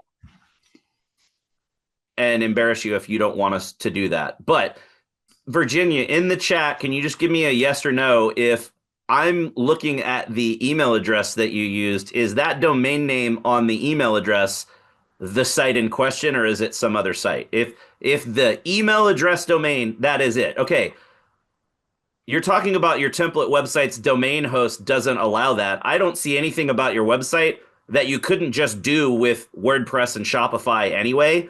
and embarrass you if you don't want us to do that. But Virginia, in the chat, can you just give me a yes or no if I'm looking at the email address that you used? Is that domain name on the email address the site in question, or is it some other site? If the email address domain, that is it. Okay, you're talking about your template website's domain host doesn't allow that. I don't see anything about your website that you couldn't just do with WordPress and Shopify anyway.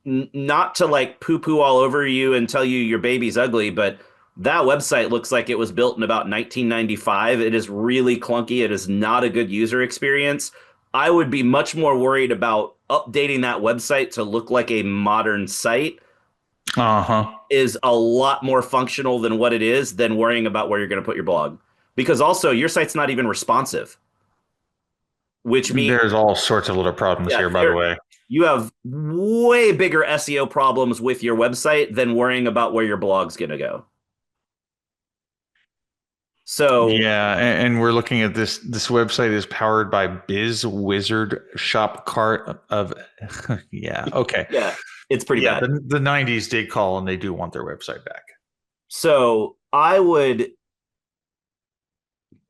Not to like poo poo all over you and tell you your baby's ugly, but that website looks like it was built in about 1995. It is really clunky. It is not a good user experience. I would be much more worried about updating that website to look like a modern site Uh huh. is a lot more functional than what it is than worrying about where you're going to put your blog. Because also your site's not even responsive, which means There's all sorts of little problems yeah, here, by the way. you have way bigger SEO problems with your website than worrying about where your blog's going to go. So Yeah, and we're looking at this. This website is powered by Biz Wizard Shop Cart of. Yeah. Okay. yeah, it's pretty Yeah. bad. The '90s did call, and they do want their website back. So I would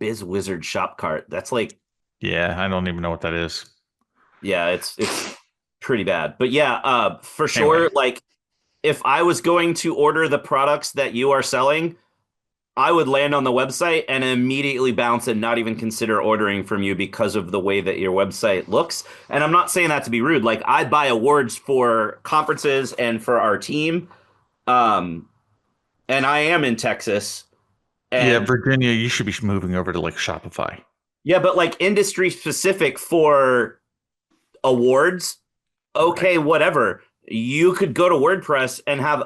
Biz Wizard Shop Cart. That's like Yeah, I don't even know what that is. yeah, it's pretty bad. But yeah, for Anyway. sure like if I was going to order the products that you are selling, I would land on the website and immediately bounce and not even consider ordering from you because of the way that your website looks. And I'm not saying that to be rude. Like I buy awards for conferences and for our team. Um, and I am in Texas. Yeah, And Virginia, you should be moving over to like Shopify. yeah, but like industry specific for awards, Right. okay, whatever. you could go to WordPress and have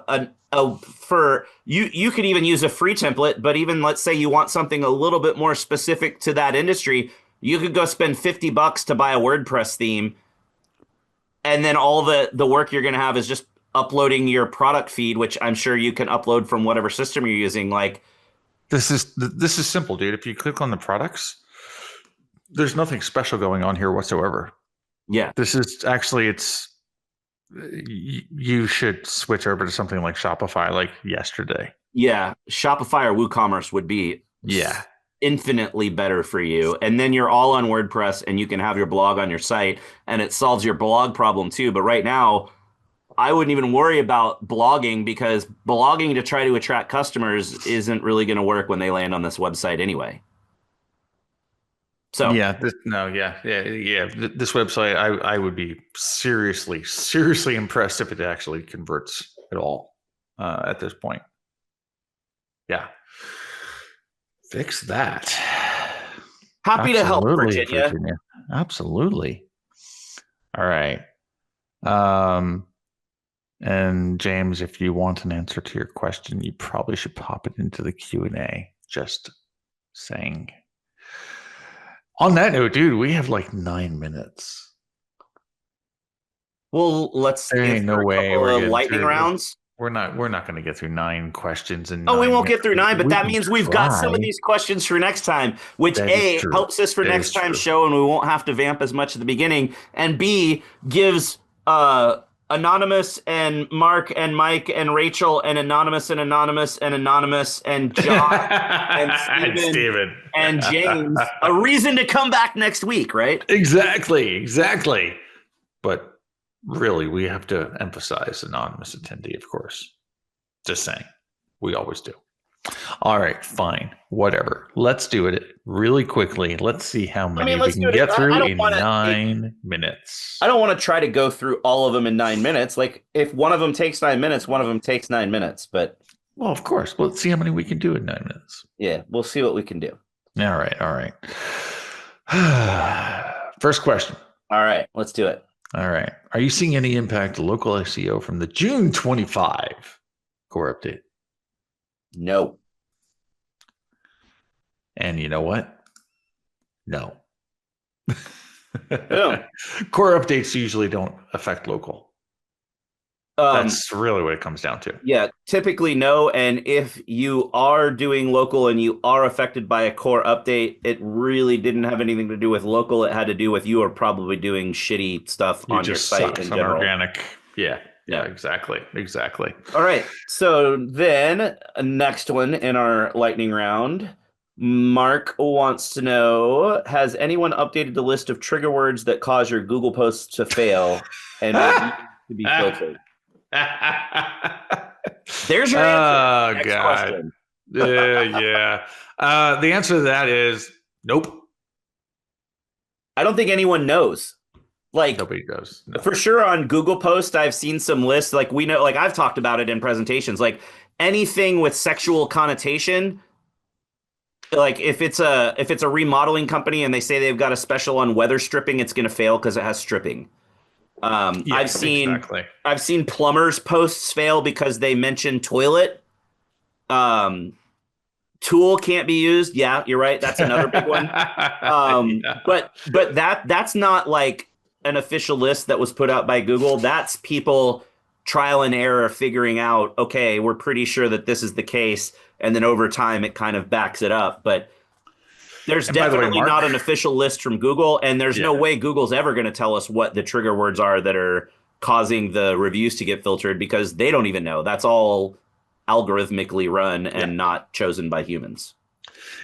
you could even use a free template, but even let's say you want something a little bit more specific to that industry, you could go spend $50 to buy a WordPress theme, and then all the work you're going to have is just uploading your product feed, which I'm sure you can upload from whatever system you're using. Like, This is simple, dude. If you click on the products, there's nothing special going on here whatsoever. yeah, This is actually you should switch over to something like Shopify like yesterday. yeah, Shopify or WooCommerce would be Yeah. infinitely better for you. And then you're all on WordPress and you can have your blog on your site and it solves your blog problem too. But right now, I wouldn't even worry about blogging because blogging to try to attract customers isn't really going to work when they land on this website anyway. So, Yeah, This website, I would be seriously impressed if it actually converts at all at this point. Yeah, fix that. happy to help, Absolutely, Virginia. Absolutely. All right. And James, if you want an answer to your question, you probably should pop it into the Q&A. Just saying. On that note, dude, we have like 9 minutes. Well, let's There ain't answer no a way couple we're of getting lightning through. rounds. We're not going to get through 9 questions in Oh, we 9 won't get minutes. through 9, but We that can means we've got some of try. these questions for next time, which That is A, true. helps us for That next is time's true. show and we won't have to vamp as much at the beginning, and B, gives Anonymous and Mark and Mike and Rachel and Anonymous and Anonymous and Anonymous and John and And Steven Steven. and James a reason to come back next week, right? Exactly. But really, we have to emphasize anonymous attendee, of course. Just saying. We always do. All right, fine. Whatever. Let's do it really quickly. Let's see how I many mean, we let's do can it. get through I don't in want to. 9 minutes. I don't want to try to go through all of them in 9 minutes. Like, if one of them takes 9 minutes, one of them takes 9 minutes. But Well, of course. Let's see how many we can do in 9 minutes. yeah, we'll see what we can do. All right. First question. All right, let's do it. All right. Are you seeing any impact to local SEO from the June 25 core update? No. And you know what? No. Boom. Core updates usually don't affect local. That's really what it comes down to. Yeah, typically no. And if you are doing local and you are affected by a core update, it really didn't have anything to do with local. It had to do with you are probably doing shitty stuff You on your just site suck in some general. organic. Yeah, Yeah. exactly. All right. So then, next one in our lightning round. Mark wants to know, has anyone updated the list of trigger words that cause your Google posts to fail and to be filtered? There's your answer. Next God. question. Yeah. The answer to that is nope. I don't think anyone knows. Like, Nobody does. No. for sure on Google Post, I've seen some lists. Like, we know, like I've talked about it in presentations. Like, anything with sexual connotation, like if it's a remodeling company and they say they've got a special on weather stripping, it's going to fail because it has stripping. Yeah, exactly. I've seen plumbers posts fail because they mention toilet. Tool can't be used. Yeah, you're right. That's another big one. Yeah. But that's not like an official list that was put out by Google. That's people trial and error figuring out, okay, we're pretty sure that this is the case, and then over time it kind of backs it up. But there's And by the way, definitely Mark, not an official list from Google, and there's no way Google's ever going to tell us what the trigger words are that are causing the reviews to get filtered because they don't even know. That's all algorithmically run and not chosen by humans.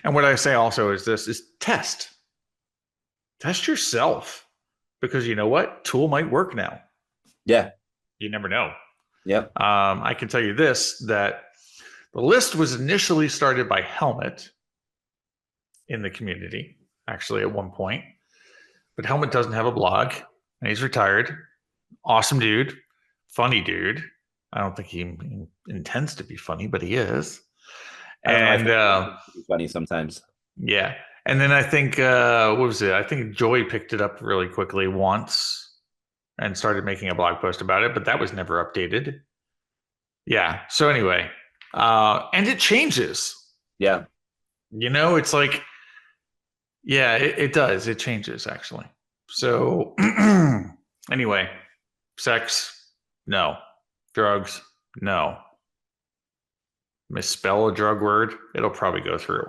And what I say also is this is test yourself, because you know what? Tool might work now. Yeah. You never know. Yep. I can tell you this, that the list was initially started by Helmet in the community, actually, at one point. But Helmet doesn't have a blog, and he's retired. Awesome dude. Funny dude. I don't think he intends to be funny, but he is. And funny sometimes. Yeah. And then I think what was it? I think Joey picked it up really quickly once, and started making a blog post about it, but that was never updated. Yeah. So anyway, and it changes. Yeah. It's like, yeah, it does. It changes actually. So anyway, sex, no. Drugs, no. Misspell a drug word, it'll probably go through.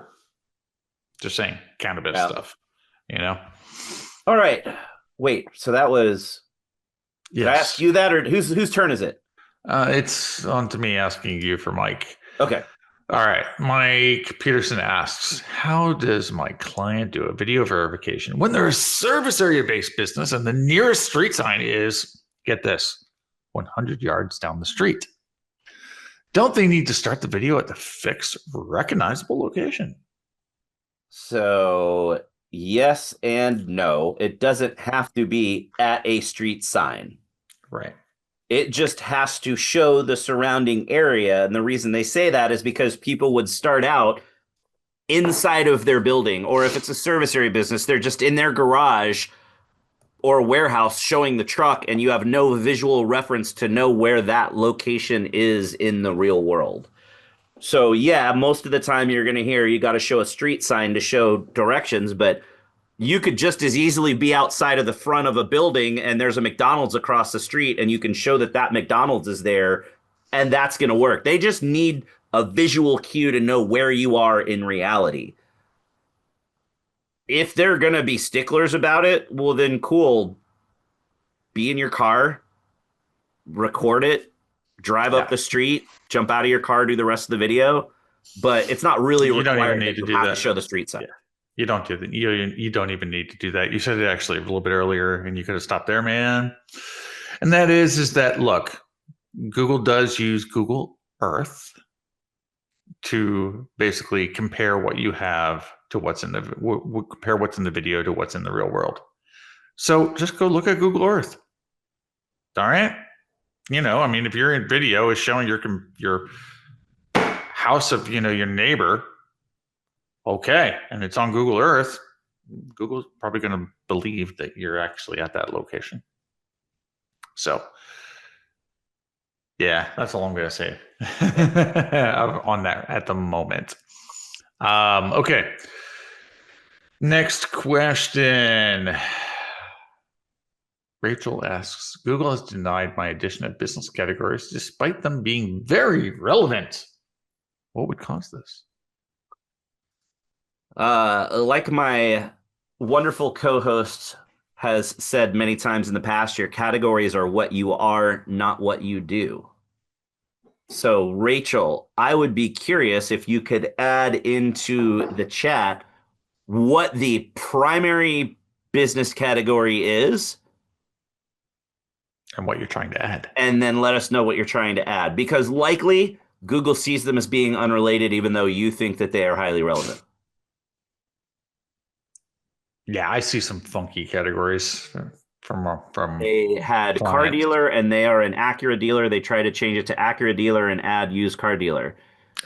Just saying, cannabis Yeah. stuff, you know? All right. Wait. So that was. Did I ask Yes. you that, or whose turn is it? It's on to me asking you for Mike. Okay. All right. Mike Peterson asks, how does my client do a video verification when they're a service area based business and the nearest street sign is, get this, 100 yards down the street? Don't they need to start the video at the fixed, recognizable location? So yes and no. It doesn't have to be at a street sign. Right. It just has to show the surrounding area. And the reason they say that is because people would start out inside of their building, or if it's a service area business, they're just in their garage or warehouse showing the truck, and you have no visual reference to know where that location is in the real world. So yeah, most of the time you're going to hear you got to show a street sign to show directions, but you could just as easily be outside of the front of a building and there's a McDonald's across the street and you can show that that McDonald's is there, and that's going to work. They just need a visual cue to know where you are in reality. If they're going to be sticklers about it, well then cool. Be in your car, record it, drive up Yeah. the street, jump out of your car, do the rest of the video, but it's not really You don't even required need that to you do have to that. show the street sign. Yeah. You don't do that. You don't even need to do that. You said it actually a little bit earlier, and you could have stopped there, man. And that is that look, Google does use Google Earth to basically compare what you have to what's in the compare what's in the video to what's in the real world. So just go look at Google Earth. All right. I mean, if your video is showing your house of your neighbor, okay, and it's on Google Earth, Google's probably going to believe that you're actually at that location. So, yeah, that's all I'm going to say on that at the moment. Okay. Next question. Rachel asks, Google has denied my addition of business categories despite them being very relevant. What would cause this? Like my wonderful co-host has said many times in the past, your categories are what you are, not what you do. So, Rachel, I would be curious if you could add into the chat what the primary business category is, And what you're trying to add. and then let us know what you're trying to add. Because likely Google sees them as being unrelated, even though you think that they are highly relevant. Yeah, I see some funky categories from They had car clients. dealer and they are an Acura dealer. They try to change it to Acura dealer and add used car dealer.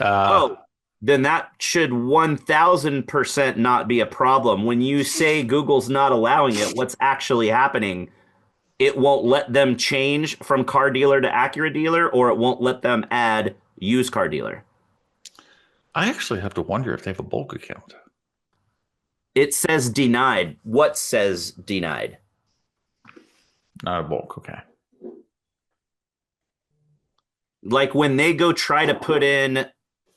Oh, then that should 1000% not be a problem. When you say Google's not allowing it, what's actually happening? It won't let them change from car dealer to Acura dealer, or it won't let them add used car dealer. I actually have to wonder if they have a bulk account. It says denied. What says denied? Not a bulk, okay. Like when they go try to put in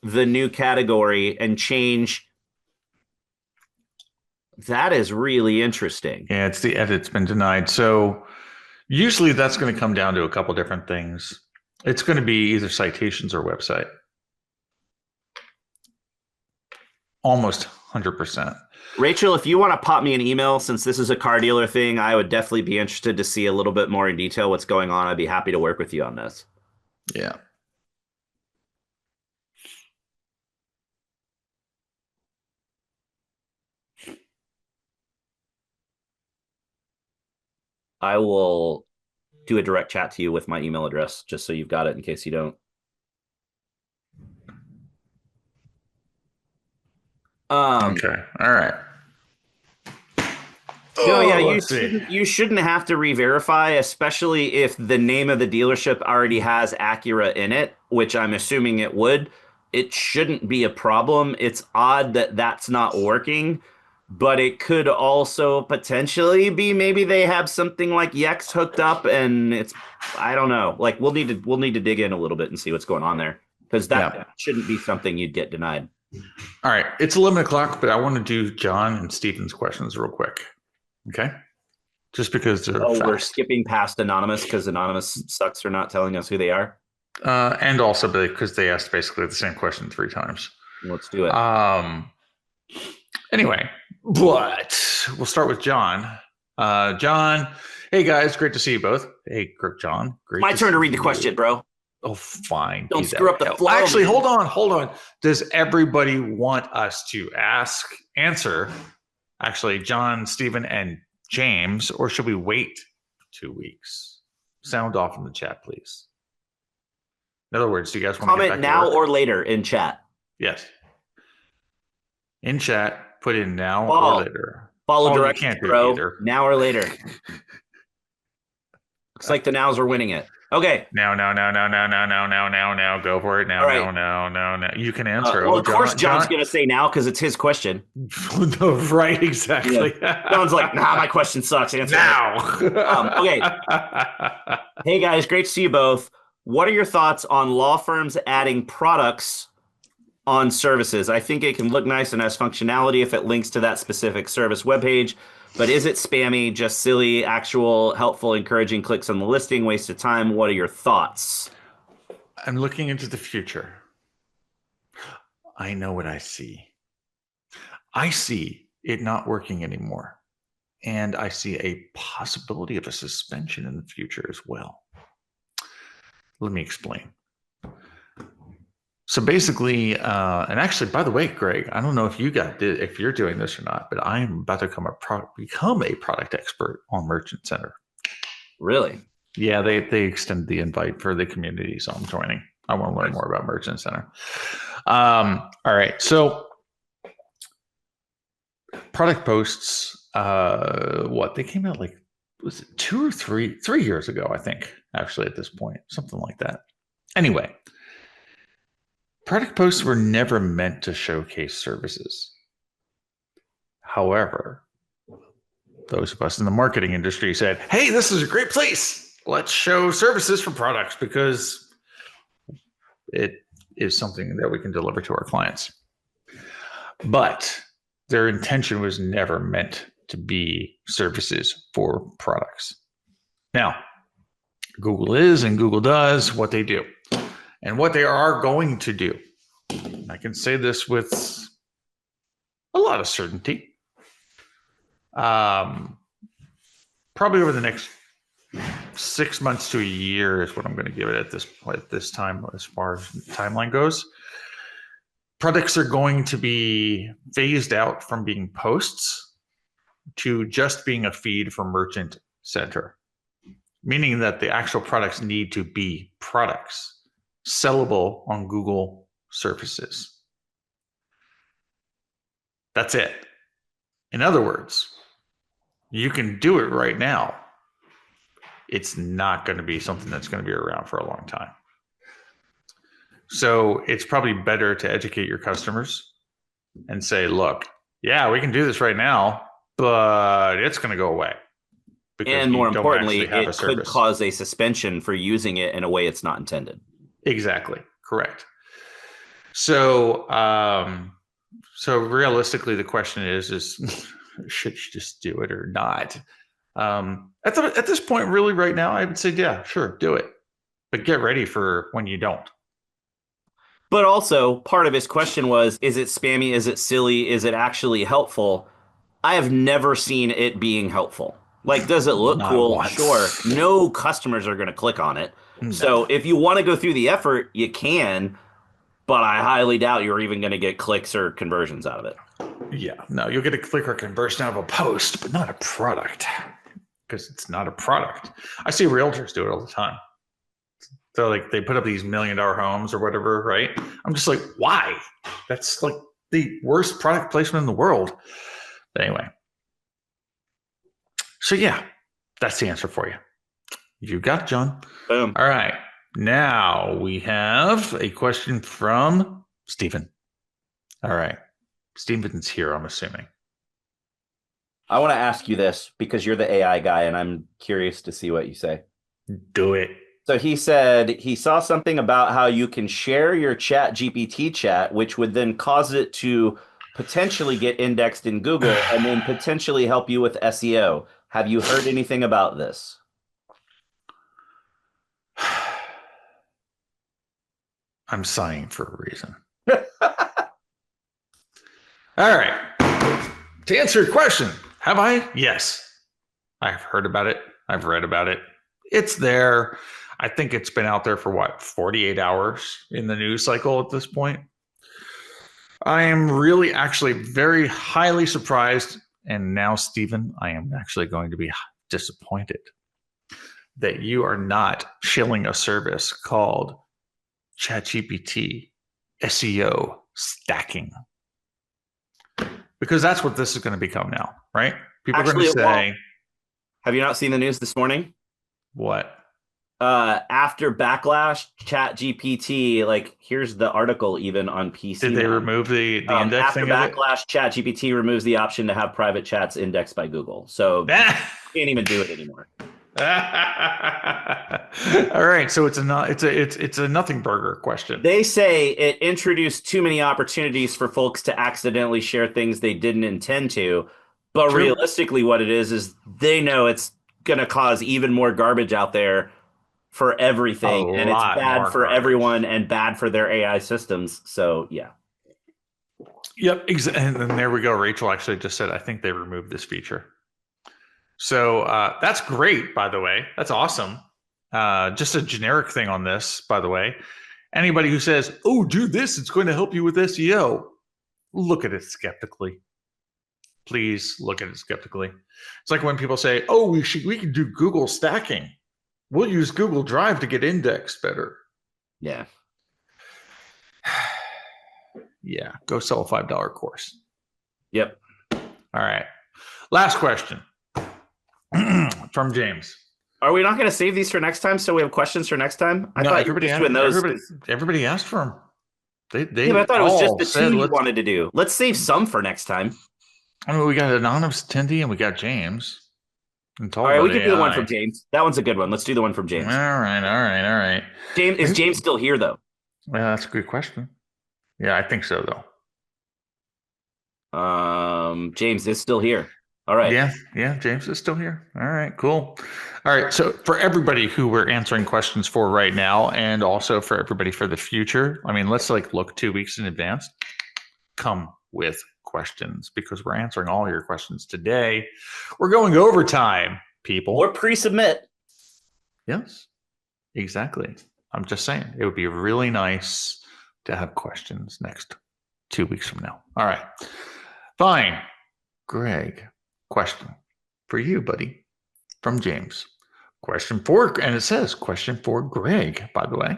the new category and change, that is really interesting. Yeah, it's the edit's been denied. So usually that's going to come down to a couple different things. It's going to be either citations or website. Almost 100%. Rachel, if you want to pop me an email, since this is a car dealer thing, I would definitely be interested to see a little bit more in detail what's going on. I'd be happy to work with you on this. Yeah. I will do a direct chat to you with my email address, just so you've got it in case you don't. Okay. All right. No, yeah, Oh, let's see. you shouldn't have to re-verify, especially if the name of the dealership already has Acura in it, which I'm assuming it would. It shouldn't be a problem. It's odd that that's not working, but it could also potentially be maybe they have something like Yex hooked up and it's I don't know. Like we'll need to dig in a little bit and see what's going on there because that Yeah. shouldn't be something you'd get denied. All right. It's 11 o'clock, but I want to do John and Stephen's questions real quick. Okay. Just because they're Oh, we're fast. skipping past Anonymous because Anonymous sucks for not telling us who they are. And also because they asked basically the same question 3 times. Let's do it. Anyway, but we'll start with John. John, hey guys, great to see you both. Hey, John, great. My turn to read see the question, bro. Oh, fine. Don't screw up the flow. Actually, hold on. Does everybody want us to answer? Actually, John, Stephen, and James, or should we wait 2 weeks? Sound off in the chat, please. In other words, do you guys want to get back comment now to work? or later in chat? Yes. In chat, put in now or later. Follow directions, can't do bro. either. Now or later. Looks like the nows are winning it. Okay. Now. Go for it. Now, right. No. You can answer. Well, of course, John's going to say now because it's his question. No, right, exactly. Yeah. John's like, nah, my question sucks. Answer now. Okay. Hey, guys, great to see you both. What are your thoughts on law firms adding products on services? I think it can look nice and has functionality if it links to that specific service webpage. But is it spammy, just silly, actual, helpful, encouraging clicks on the listing, waste of time? What are your thoughts? I'm looking into the future. I know what I see. I see it not working anymore. And I see a possibility of a suspension in the future as well. Let me explain. So basically, and actually, by the way, Greg, I don't know if you're doing this or not, but I'm about to become a product expert on Merchant Center. Really? Yeah, they extended the invite for the community, so I'm joining. I want to learn more about Merchant Center. All right, so product posts. They came out like, was it 2 or 3 years ago? I think actually at this point, something like that. Anyway. Product posts were never meant to showcase services. However, those of us in the marketing industry said, hey, this is a great place. Let's show services for products because it is something that we can deliver to our clients. But their intention was never meant to be services for products. Now, Google is and Google does what they do. And what they are going to do, I can say this with a lot of certainty, probably over the next 6 months to a year is what I'm going to give it at this time as far as timeline goes. Products are going to be phased out from being posts to just being a feed for Merchant Center, meaning that the actual products need to be products sellable on Google surfaces. That's it. In other words, you can do it right now. It's not going to be something that's going to be around for a long time. So it's probably better to educate your customers and say, look, yeah, we can do this right now, but it's going to go away. And more importantly, it could cause a suspension for using it in a way it's not intended. Exactly. Correct. So, so realistically, the question is should you just do it or not? At this point, really, right now, I would say, yeah, sure, do it, but get ready for when you don't. But also, part of his question was, is it spammy? Is it silly? Is it actually helpful? I have never seen it being helpful. Like, does it look cool? Once. Sure. No customers are going to click on it. No. So if you want to go through the effort, you can, but I highly doubt you're even going to get clicks or conversions out of it. Yeah, no, you'll get a click or conversion out of a post, but not a product because it's not a product. I see realtors do it all the time. So like they put up these $1 million homes or whatever, right? I'm just like, why? That's like the worst product placement in the world. But anyway. So yeah, that's the answer for you. You got it, John. Boom. All right. Now we have a question from Stephen. All right. Stephen's here, I'm assuming. I want to ask you this because you're the AI guy, and I'm curious to see what you say. Do it. So he said he saw something about how you can share your ChatGPT chat, which would then cause it to potentially get indexed in Google and then potentially help you with SEO. Have you heard anything about this? I'm sighing for a reason. All right. To answer your question, have I? Yes. I've heard about it. I've read about it. It's there. I think it's been out there for what, 48 hours in the news cycle at this point. I am really actually very highly surprised. And now, Stephen, I am actually going to be disappointed that you are not shilling a service called ChatGPT SEO stacking. Because that's what this is going to become now, right? People are going to say, have you not seen the news this morning? What? After backlash, ChatGPT, like here's the article even on PC. Did they remove the indexing after of it? backlash, ChatGPT removes the option to have private chats indexed by Google. So you can't even do it anymore. All right, so it's a nothing burger question. They say it introduced too many opportunities for folks to accidentally share things they didn't intend to. But True. Realistically, what it is they know it's going to cause even more garbage out there for everything, and it's bad for everyone and bad for their AI systems. So yeah. Yep, and then there we go. Rachel actually just said, I think they removed this feature. So that's great, by the way. That's awesome. Just a generic thing on this, by the way. Anybody who says, oh, do this, it's going to help you with SEO, look at it skeptically. Please look at it skeptically. It's like when people say, oh, we can do Google stacking. We'll use Google Drive to get indexed better. Yeah. Yeah, go sell a $5 course. Yep. All right. Last question from James. Are we not going to save these for next time so we have questions for next time? I thought everybody you were doing those. Everybody asked for them. They yeah, but I thought it was just the two you wanted to do. Let's save some for next time. I mean, we got an anonymous attendee and we got James. All right, we can do the one from James. That one's a good one. Let's do the one from James. All right. James, is James still here though? Well, that's a good question. Yeah, I think so though. James is still here. All right. Yeah, James is still here. All right, cool. All right, so for everybody who we're answering questions for right now, and also for everybody for the future, I mean, let's look 2 weeks in advance. Come with questions because we're answering all your questions today. We're going overtime, people. Or pre-submit. Yes, exactly. I'm just saying it would be really nice to have questions next 2 weeks from now. All right, fine. Greg, question for you, buddy, from James. Question for, and it says question for Greg, by the way.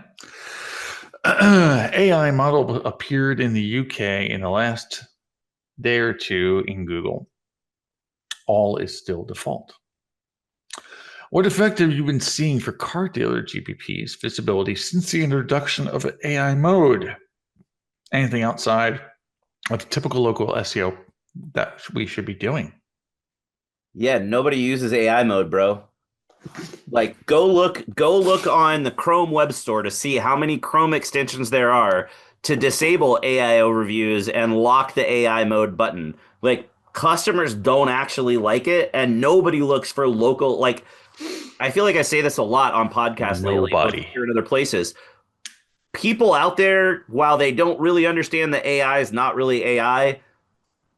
AI model appeared in the UK in the last day or two in Google. All is still default. What effect have you been seeing for car dealer GPP's visibility since the introduction of AI mode? Anything outside of typical local SEO that we should be doing? Yeah, nobody uses AI mode, bro. Like go look on the Chrome web store to see how many Chrome extensions there are to disable AI overviews and lock the AI mode button. Like customers don't actually like it and nobody looks for local, like I feel like I say this a lot on podcasts lately, both here and other places. People out there, while they don't really understand that AI is not really AI,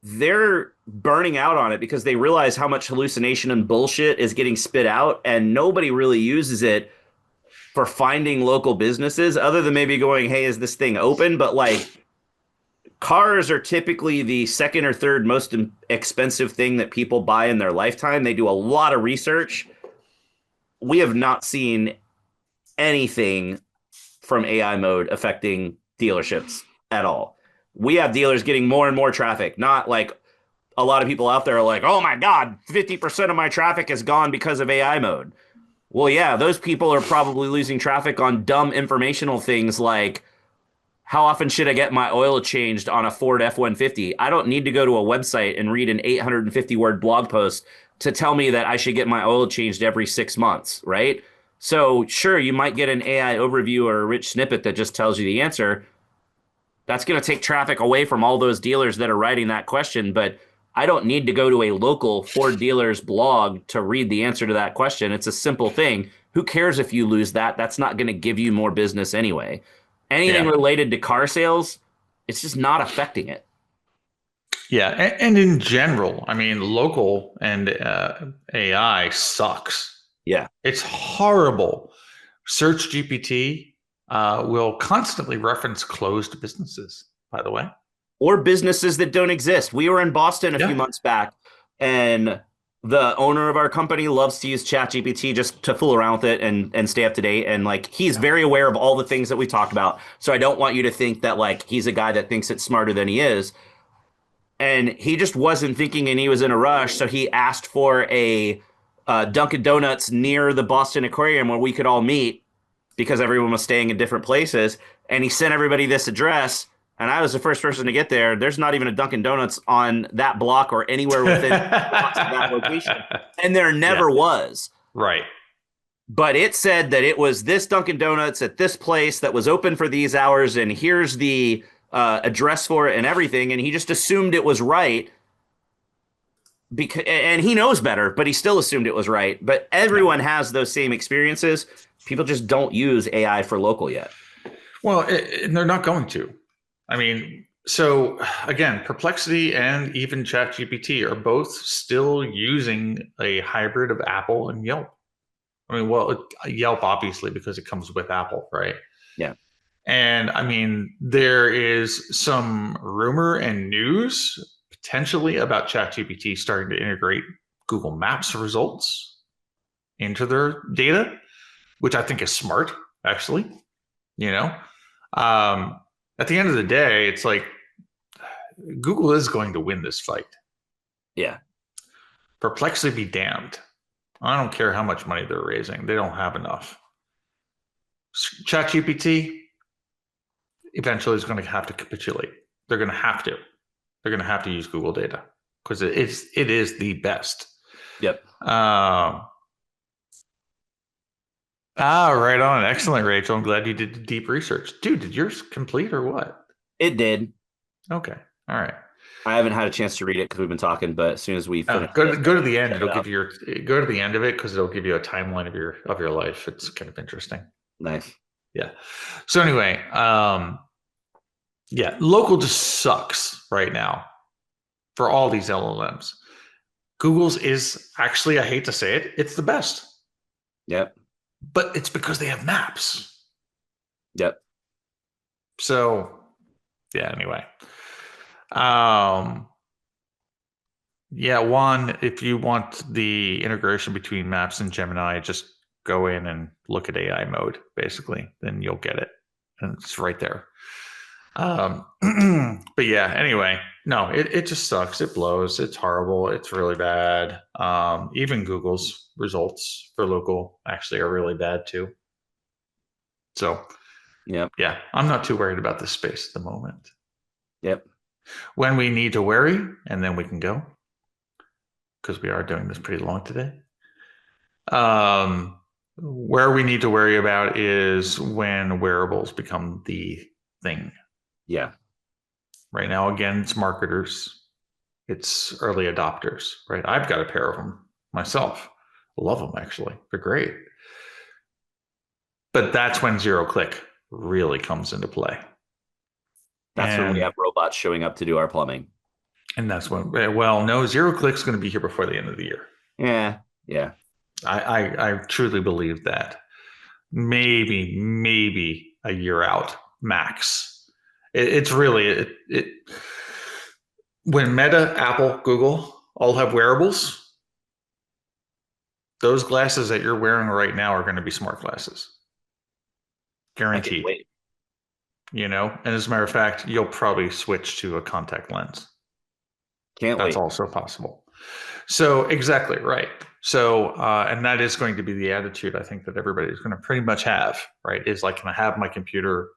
they're burning out on it because they realize how much hallucination and bullshit is getting spit out, and nobody really uses it for finding local businesses other than maybe going, hey, is this thing open? But like cars are typically the second or third most expensive thing that people buy in their lifetime. They do a lot of research. We have not seen anything from AI mode affecting dealerships at all. We have dealers getting more and more traffic, not like a lot of people out there are like, oh my God, 50% of my traffic is gone because of AI mode. Well, yeah, those people are probably losing traffic on dumb informational things like how often should I get my oil changed on a Ford F-150? I don't need to go to a website and read an 850-word blog post to tell me that I should get my oil changed every 6 months, right? So, sure, you might get an AI overview or a rich snippet that just tells you the answer. That's going to take traffic away from all those dealers that are writing that question, but I don't need to go to a local Ford dealer's blog to read the answer to that question. It's a simple thing. Who cares if you lose that? That's not going to give you more business anyway. Anything Yeah. related to car sales, it's just not affecting it. Yeah. And in general, I mean, local and AI sucks. Yeah. It's horrible. Search GPT will constantly reference closed businesses, by the way. Or businesses that don't exist. We were in Boston a few Yeah. months back, and the owner of our company loves to use ChatGPT just to fool around with it and stay up to date. And like he's very aware of all the things that we talked about. So I don't want you to think that like he's a guy that thinks it's smarter than he is. And he just wasn't thinking, and he was in a rush. So he asked for a Dunkin' Donuts near the Boston Aquarium where we could all meet because everyone was staying in different places. And he sent everybody this address. And I was the first person to get there. There's not even a Dunkin' Donuts on that block or anywhere within blocks of that location. And there Yeah. never was. Right. But it said that it was this Dunkin' Donuts at this place that was open for these hours. And here's the address for it and everything. And he just assumed it was right. Because, and he knows better, but he still assumed it was right. But everyone has those same experiences. People just don't use AI for local yet. Well, and they're not going to. I mean, so again, Perplexity and even ChatGPT are both still using a hybrid of Apple and Yelp. I mean, well, Yelp obviously because it comes with Apple, right? Yeah. And I mean, there is some rumor and news potentially about ChatGPT starting to integrate Google Maps results into their data, which I think is smart, actually. You know, at the end of the day, it's like Google is going to win this fight. Yeah. Perplexity be damned. I don't care how much money they're raising. They don't have enough. ChatGPT eventually is going to have to capitulate. They're going to have to. They're going to have to use Google data because it is the best. Yep. Right on. Excellent, Rachel. I'm glad you did deep research. Dude, did yours complete or what? It did. Okay. All right. I haven't had a chance to read it because we've been talking, but as soon as we finish, go to the end. It'll give you go to the end of it because it'll give you a timeline of your life. It's kind of interesting. Nice. Yeah. So anyway, yeah, local just sucks right now for all these LLMs. Google's is actually, I hate to say it, it's the best. Yep. But it's because they have maps. Yep. So yeah, anyway. Yeah, one, if you want the integration between Maps and Gemini, just go in and look at AI mode, basically. Then you'll get it. And it's right there. But yeah, anyway, no, it just sucks. It blows. It's horrible. It's really bad. Even Google's results for local actually are really bad too. So Yep. yeah, I'm not too worried about this space at the moment. Yep. When we need to worry, and then we can go, because we are doing this pretty long today. Where we need to worry about is when wearables become the thing. Yeah. Right now, again, it's marketers, it's early adopters, right? I've got a pair of them myself. Love them, actually. They're great. But that's when zero click really comes into play. That's when we have robots showing up to do our plumbing. And that's when, well, no, zero click's going to be here before the end of the year. Yeah. Yeah. I truly believe that. Maybe a year out max. It's really it. When Meta, Apple, Google all have wearables, those glasses that you're wearing right now are going to be smart glasses, guaranteed. Wait. You know, and as a matter of fact, you'll probably switch to a contact lens. Can't That's wait. also possible. So exactly right. So and that is going to be the attitude I think that everybody's going to pretty much have, right? Is like, can I have my computer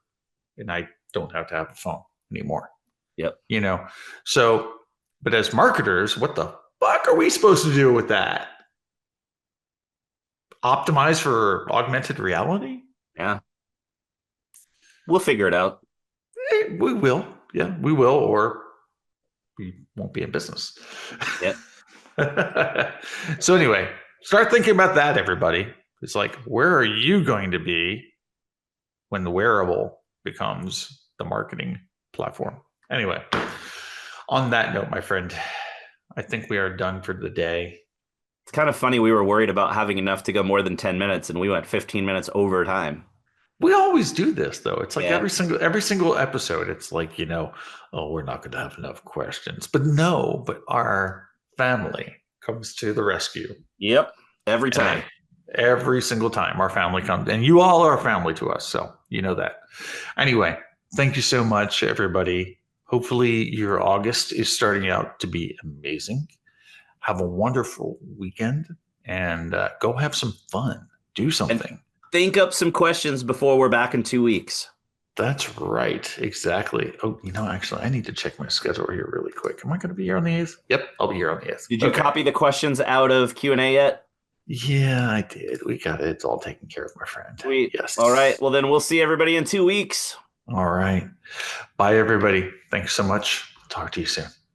and I don't have to have a phone anymore? Yep. You know. So, but as marketers, what the fuck are we supposed to do with that? Optimize for augmented reality? Yeah. We'll figure it out. We will. Yeah, we will, or we won't be in business. Yep. So anyway, start thinking about that, everybody. It's like, where are you going to be when the wearable becomes the marketing platform? Anyway, on that note, my friend, I think we are done for the day. It's kind of funny. We were worried about having enough to go more than 10 minutes, and we went 15 minutes over time. We always do this though. It's like Yeah. every single episode, it's like, oh, we're not going to have enough questions. But no, but our family comes to the rescue. Yep. Every And time. every single time our family comes, and you all are family to us. So you know that. Anyway, thank you so much, everybody. Hopefully your August is starting out to be amazing. Have a wonderful weekend and go have some fun. Do And something. think up some questions before we're back in 2 weeks. That's right. Exactly. Oh, actually, I need to check my schedule here really quick. Am I going to be here on the 8th? Yep, I'll be here on the 8th. Did you copy the questions out of Q&A yet? Yeah, I did. We got it. It's all taken care of, my friend. Sweet. Yes. All right. Well, then we'll see everybody in 2 weeks. All right. Bye, everybody. Thanks so much. Talk to you soon.